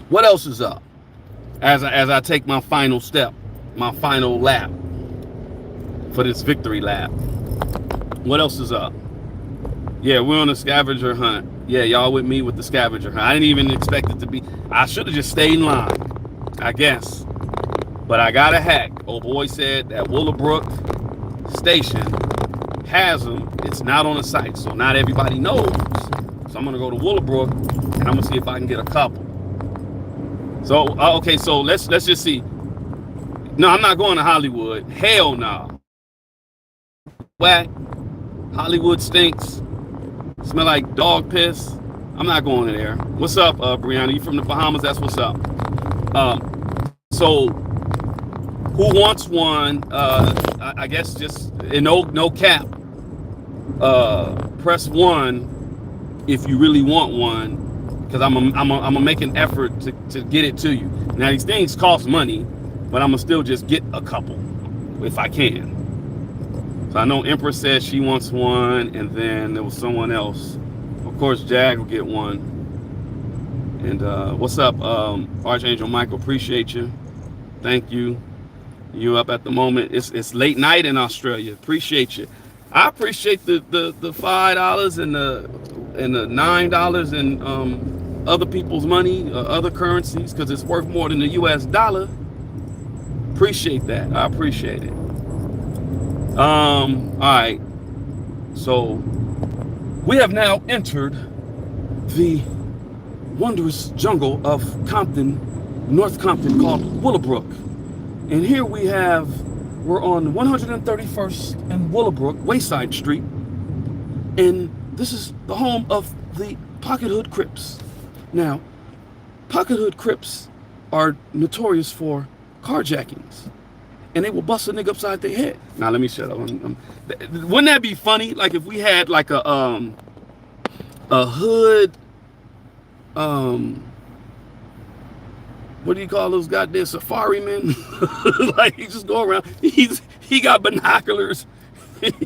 What else is up? As I take my final step, my final lap for this victory lap. What else is up? Yeah, we're on a scavenger hunt. Yeah, y'all with me with the scavenger hunt. I didn't even expect it to be. I should have just stayed in line, I guess. But I got a hack. Old boy said that Willowbrook station has them. It's not on the site, so not everybody knows. So I'm gonna go to Willowbrook and I'm gonna see if I can get a couple. So okay, so let's just see. No, I'm not going to Hollywood. Hell no. Whack. Hollywood stinks. Smell like dog piss. I'm not going there. What's up, Brianna? You from the Bahamas? That's what's up. So who wants one? I guess just no cap. Press 1 if you really want one, because I'm gonna make an effort to get it to you. Now these things cost money, but I'm gonna still just get a couple if I can. So I know Empress said she wants one, and then there was someone else. Of course, Jag will get one. And what's up, Archangel Michael? Appreciate you. Thank you. You up at the moment? It's late night in Australia. Appreciate you. I appreciate the $5 and the $9 in other people's money, other currencies, because it's worth more than the U.S. dollar. Appreciate that. I appreciate it. All right. So we have now entered the wondrous jungle of Compton, North Compton, called Willowbrook. And here we're on 131st and Willowbrook, Wayside Street. And this is the home of the Pocket Hood Crips. Now, Pocket Hood Crips are notorious for carjackings. And they will bust a nigga upside their head. Now, let me shut up. Wouldn't that be funny? Like if we had like a hood, what do you call those goddamn safari men? Like he just go around. He got binoculars.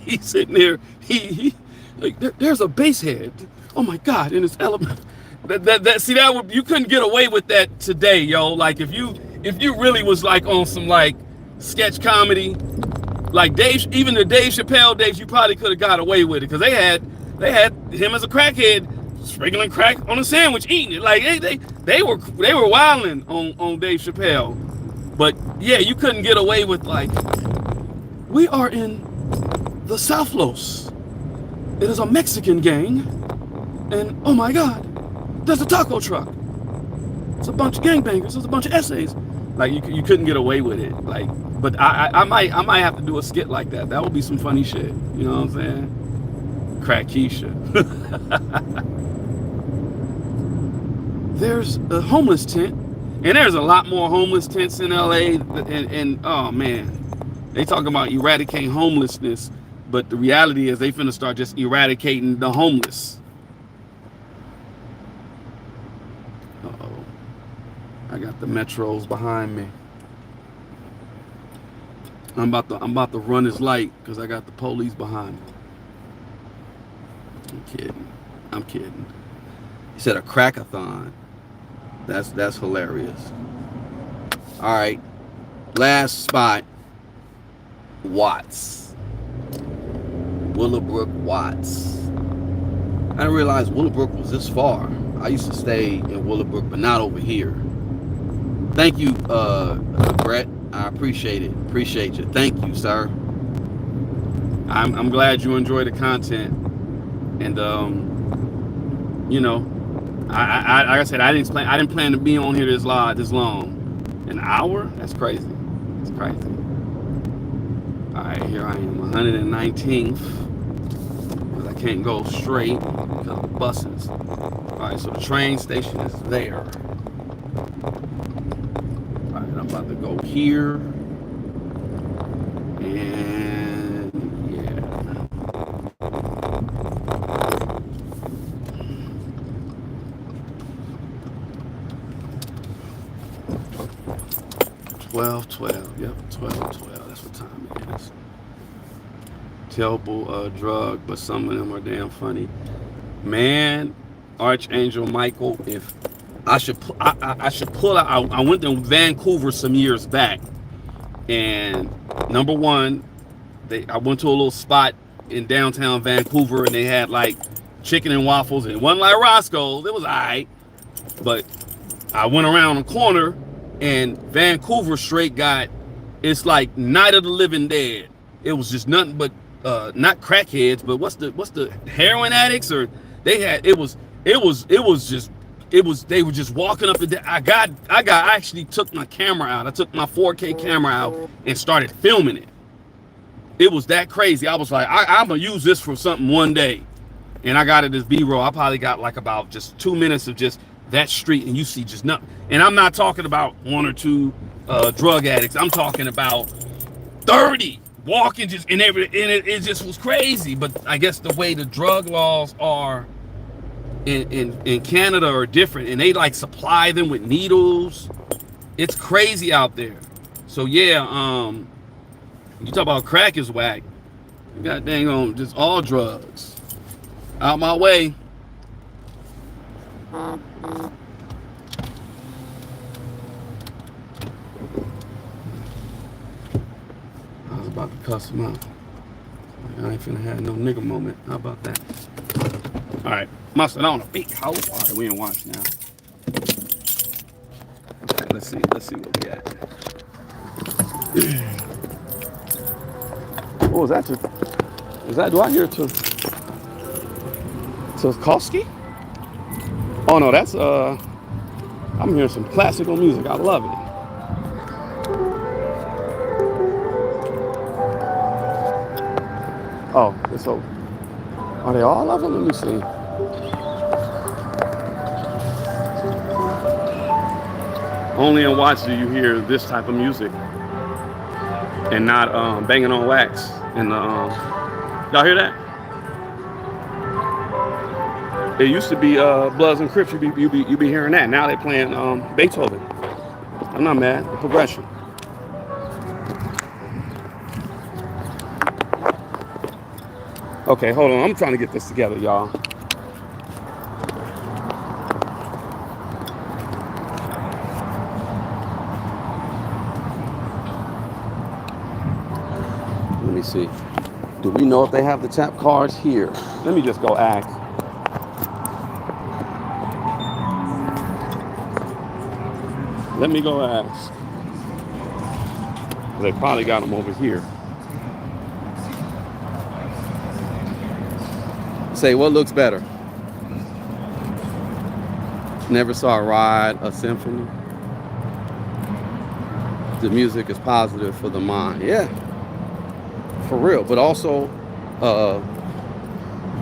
He's sitting there. He like there's a base head. Oh my God! In his element. You couldn't get away with that today, yo. Like if you really was like on some like sketch comedy, like even the Dave Chappelle days, you probably could have got away with it because they had him as a crackhead sprinkling crack on a sandwich, eating it. Like they were wilding on Dave Chappelle. But yeah, you couldn't get away with like, we are in the South Los. It is a Mexican gang, and oh my God, there's a taco truck. It's a bunch of gangbangers. There's a bunch of essays. Like you couldn't get away with it. Like, but I might have to do a skit like that. That would be some funny shit. You know what I'm saying? Crack Keisha. There's a homeless tent, and there's a lot more homeless tents in LA. And oh man, they talk about eradicating homelessness, but the reality is they finna start just eradicating the homeless. Uh-oh. I got the metros behind me. I'm about to run this light because I got the police behind me. I'm kidding. He said a crackathon. That's hilarious. All right, last spot. Watts. Willowbrook Watts. I didn't realize Willowbrook was this far. I used to stay in Willowbrook, but not over here. Thank you, Brett. I appreciate it. Appreciate you. Thank you, sir. I'm glad you enjoy the content. And you know, like I said, I didn't plan to be on here this long. An hour? That's crazy. That's crazy. All right, here I am, 119th. Because I can't go straight because of the buses. All right, so the train station is there. All right, I'm about to go here. And yeah. $12.12. Yep, $12.12. That's what time it is. Terrible drug, but some of them are damn funny. Man, Archangel Michael, if I should pull out. I went to Vancouver some years back, and number one, I went to a little spot in downtown Vancouver, and they had like chicken and waffles, and it wasn't like Roscoe's. It was alright, but I went around the corner, and Vancouver straight got, it's like Night of the Living Dead. It was just nothing but not crackheads, but what's the heroin addicts, or they had they were just walking up and down. I actually took my camera out. I took my 4K camera out and started filming it. It was that crazy. I was like, I'm gonna use this for something one day. And I got it as B-roll. I probably got like about just 2 minutes of just that street, and you see just nothing. And I'm not talking about one or two drug addicts. I'm talking about 30 walking just and it just was crazy. But I guess the way the drug laws are in Canada are different, and they like supply them with needles. It's crazy out there. So yeah, you talk about crack is whack. You got dang on just all drugs. Out my way. I was about to cuss him out. I ain't finna have no nigga moment. How about that? All right, mustard on a big house. All right, we in watch now. Okay, let's see what we got. Oh, is that to? Is that? Do I hear to Koski? Oh no, that's I'm hearing some classical music. I love it. Oh, it's over. Are they all of them? Let me see. Only in Watts do you hear this type of music, and not banging on wax. And y'all hear that? It used to be Bloods and Crips. You be hearing that. Now they playing Beethoven. I'm not mad. The progression. Okay, hold on. I'm trying to get this together, y'all. Let me see. Do we know if they have the tap cards here? Let me just go ask. Let me go ask. They probably got them over here. Say, what looks better? Never saw a ride, a symphony. The music is positive for the mind. Yeah, for real. But also,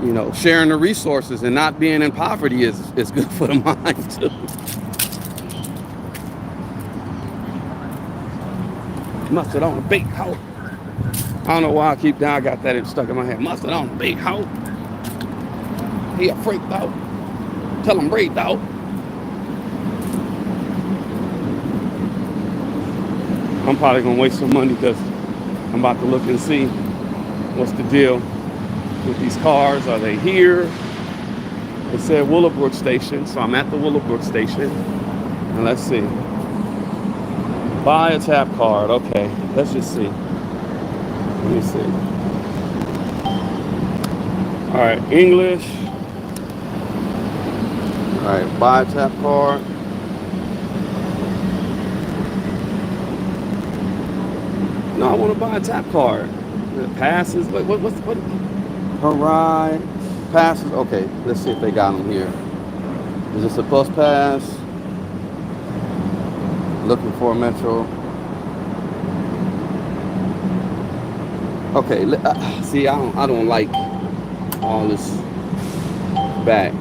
you know, sharing the resources and not being in poverty is good for the mind too. Mustard on a big hoe. I don't know why I got that stuck in my head. Mustard on a big hoe. He a freak out. Tell him breathe out. I'm probably gonna waste some money because I'm about to look and see what's the deal with these cars. Are they here? It said Willowbrook Station, so I'm at the Willowbrook Station. And let's see. Buy a tap card. Okay, let's just see. Let me see. All right, English. All right, buy a tap card. No, I want to buy a tap card. It passes. What? Her ride. Passes. Okay, let's see if they got them here. Is this a bus pass? Looking for a metro. Okay, see, I don't like all this back.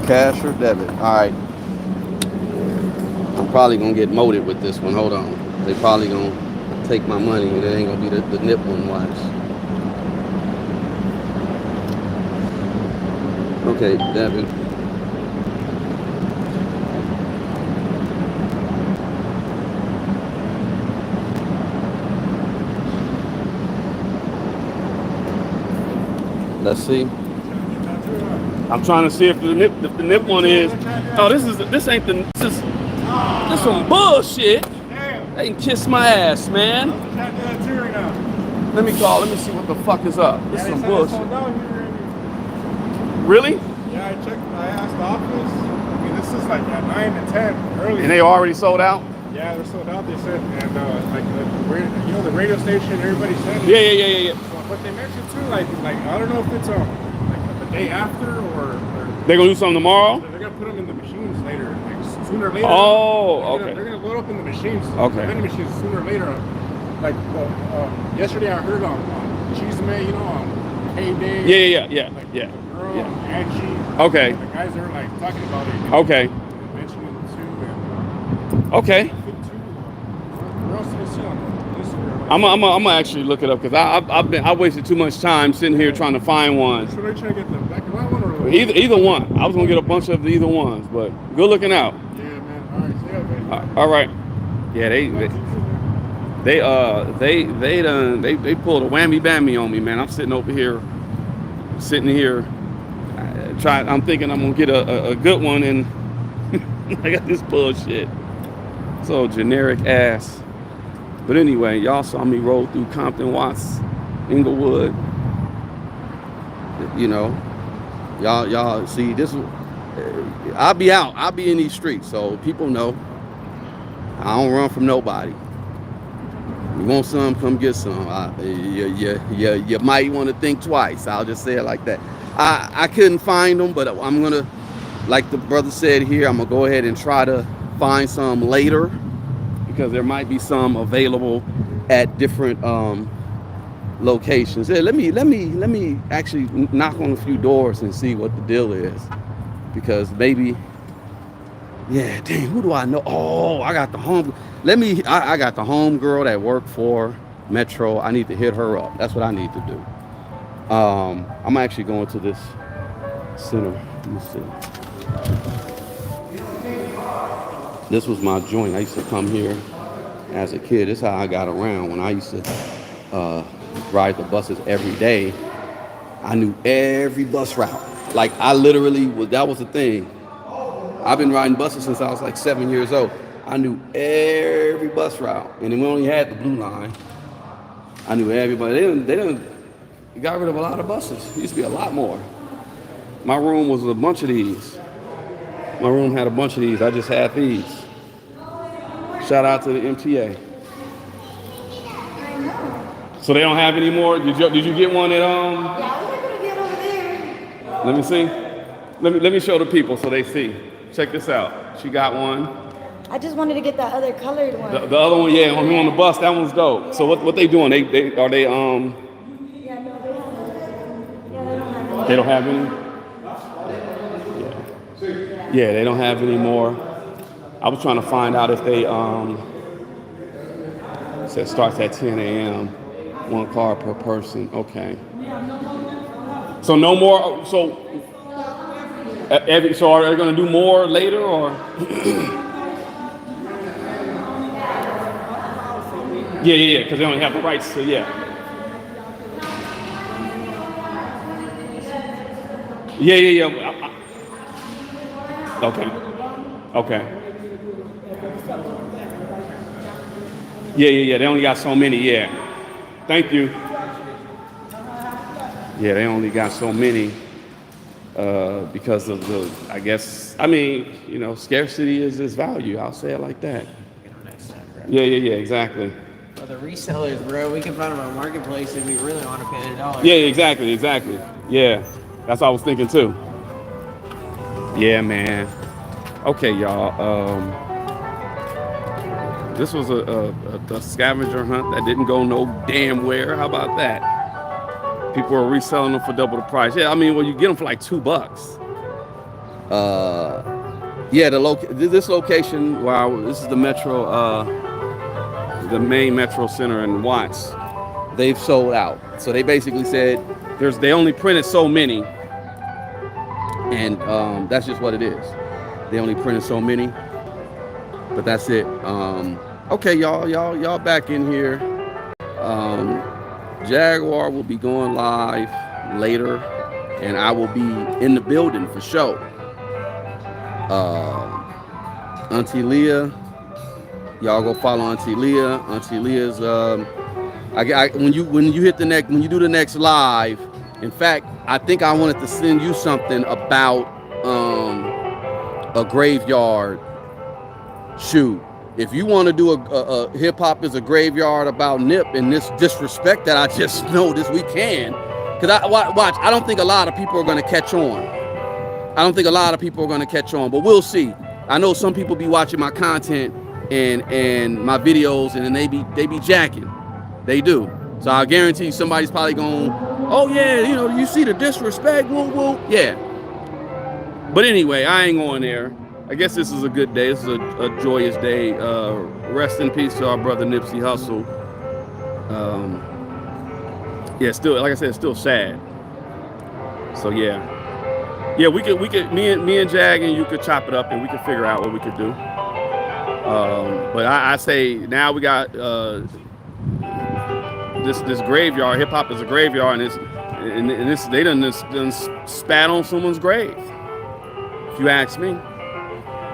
Cash or debit? All right. I'm probably gonna get molded with this one. Hold on. They probably gonna take my money, and it ain't gonna be the nip one. Watch. Okay, debit. Let's see. I'm trying to see if the nip one is. Oh, this ain't the. This some bullshit. They can kiss my ass, man. Let me call. Let me see what the fuck is up. This is some bullshit. Really? Yeah, I checked. I asked the office. I mean, this is like at 9 to 10 early. And they already sold out? Yeah, they're sold out. They said, and like you know, the radio station, everybody said. Yeah. So, but they mentioned too, like I don't know if it's like the day after or They're gonna do something tomorrow? they're gonna put them in the machines later, like sooner or later. Oh, okay. They're gonna load up in the machines. Okay. The vending machines sooner or later. Like yesterday, I heard on Cheese Man, you know, on Payday. Yeah. Girl, Angie. Okay. The guys are like talking about it. Okay. Mentioning it too. Okay. And where else did I see on Instagram? I'm gonna actually look it up because I wasted too much time sitting here trying to find one. Should I try to get the black and white one or Either one. I was gonna get a bunch of either ones, but good looking out. Yeah, man. All right. See ya, man. All right. Yeah, they pulled a whammy bammy on me, man. I'm sitting here. I'm thinking I'm gonna get a good one, and I got this bullshit. So generic ass. But anyway, y'all saw me roll through Compton, Watts, Inglewood. You know, y'all see this. I'll be out. I'll be in these streets, so people know I don't run from nobody. You want some? Come get some. You might want to think twice. I'll just say it like that. I couldn't find them, but I'm gonna, like the brother said here, I'm gonna go ahead and try to find some later because there might be some available at different locations. Yeah, let me actually knock on a few doors and see what the deal is, because maybe. Yeah, dang, who do I know? Oh, I got the home. I got the home girl that worked for Metro. I need to hit her up. That's what I need to do. I'm actually going to this center. Let me see. This was my joint. I used to come here as a kid. This is how I got around. When I used to ride the buses every day, I knew every bus route. Like I literally that was the thing. I've been riding buses since I was like 7 years old. I knew every bus route, and then we only had the blue line. I knew everybody. They got rid of a lot of buses. It used to be a lot more. My room was a bunch of these. My room had a bunch of these. I just had these. Shout out to the MTA. So they don't have any more. Did you get one at Yeah, I was able to get over there. Let me see. Let me show the people so they see. Check this out. She got one. I just wanted to get that other colored one. The other one, yeah, on the bus, that one's dope. So what they doing? They Yeah, no, they don't have They don't have any? Yeah, they don't have any more. I was trying to find out if they said starts at 10 a.m. One car per person. Okay. So no more. So are they going to do more later or? Yeah, because they only have the rights to, yeah. Yeah. Okay. Yeah. They only got so many, yeah. Thank you. Yeah, they only got so many. because of the, I guess, I mean, you know, scarcity is its value. I'll say it like that. Yeah, exactly. Well, the resellers, bro, we can find them on Marketplace if we really want to pay the dollar. Yeah, exactly. Yeah, that's what I was thinking too. Yeah, man. Okay, y'all. This was a scavenger hunt that didn't go no damn where. How about that? People are reselling them for double the price. Yeah, I mean, well, you get them for like $2. Yeah, this location. Wow, this is the Metro, the main Metro Center in Watts. They've sold out. So they basically said they only printed so many, and that's just what it is. They only printed so many, but that's it. Okay, y'all back in here. Jaguar will be going live later, and I will be in the building for sure. Auntie Leah, y'all go follow Auntie Leah. Auntie Leah's when you do the next live. In fact, I think I wanted to send you something about a graveyard shoot. If you want to do a hip hop is a graveyard about Nip and this disrespect that I just noticed, we can. Because I don't think a lot of people are going to catch on. But we'll see. I know some people be watching my content and my videos, and then they be jacking. They do. So I guarantee somebody's probably going, oh yeah, you know, you see the disrespect, woo. Yeah. But anyway, I ain't going there. I guess this is a good day. This is a joyous day. Rest in peace to our brother Nipsey Hussle. Yeah, still, like I said, it's still sad. So yeah, we could me and Jag and you could chop it up and we could figure out what we could do. But I say now we got this graveyard. Hip hop is a graveyard, and they done spat on someone's grave. If you ask me.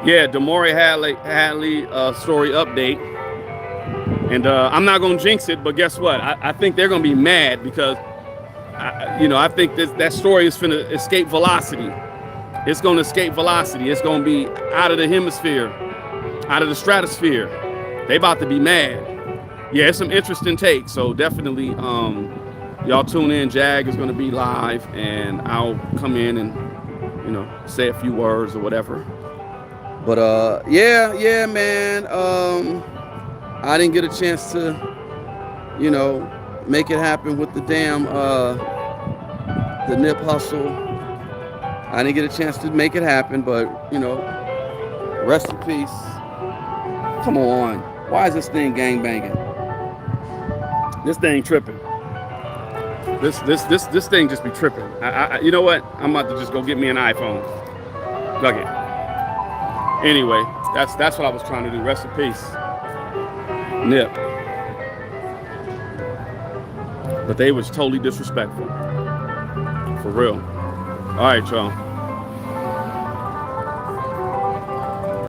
Yeah, Damore Hadley story update. And I'm not going to jinx it, but guess what? I think they're going to be mad because, I think that story is going to escape velocity. It's going to escape velocity. It's going to be out of the hemisphere, out of the stratosphere. They about to be mad. Yeah, it's some interesting takes. So definitely, y'all tune in. Jag is going to be live, and I'll come in and, say a few words or whatever. But yeah, man. I didn't get a chance to, make it happen with the damn the Nip Hustle. I didn't get a chance to make it happen, but rest in peace. Come on, why is this thing gang banging? This thing tripping. This thing just be tripping. You know what? I'm about to just go get me an iPhone. Plug it. Anyway, that's what I was trying to do. Rest in peace, Nip. But they was totally disrespectful. For real. All right, y'all.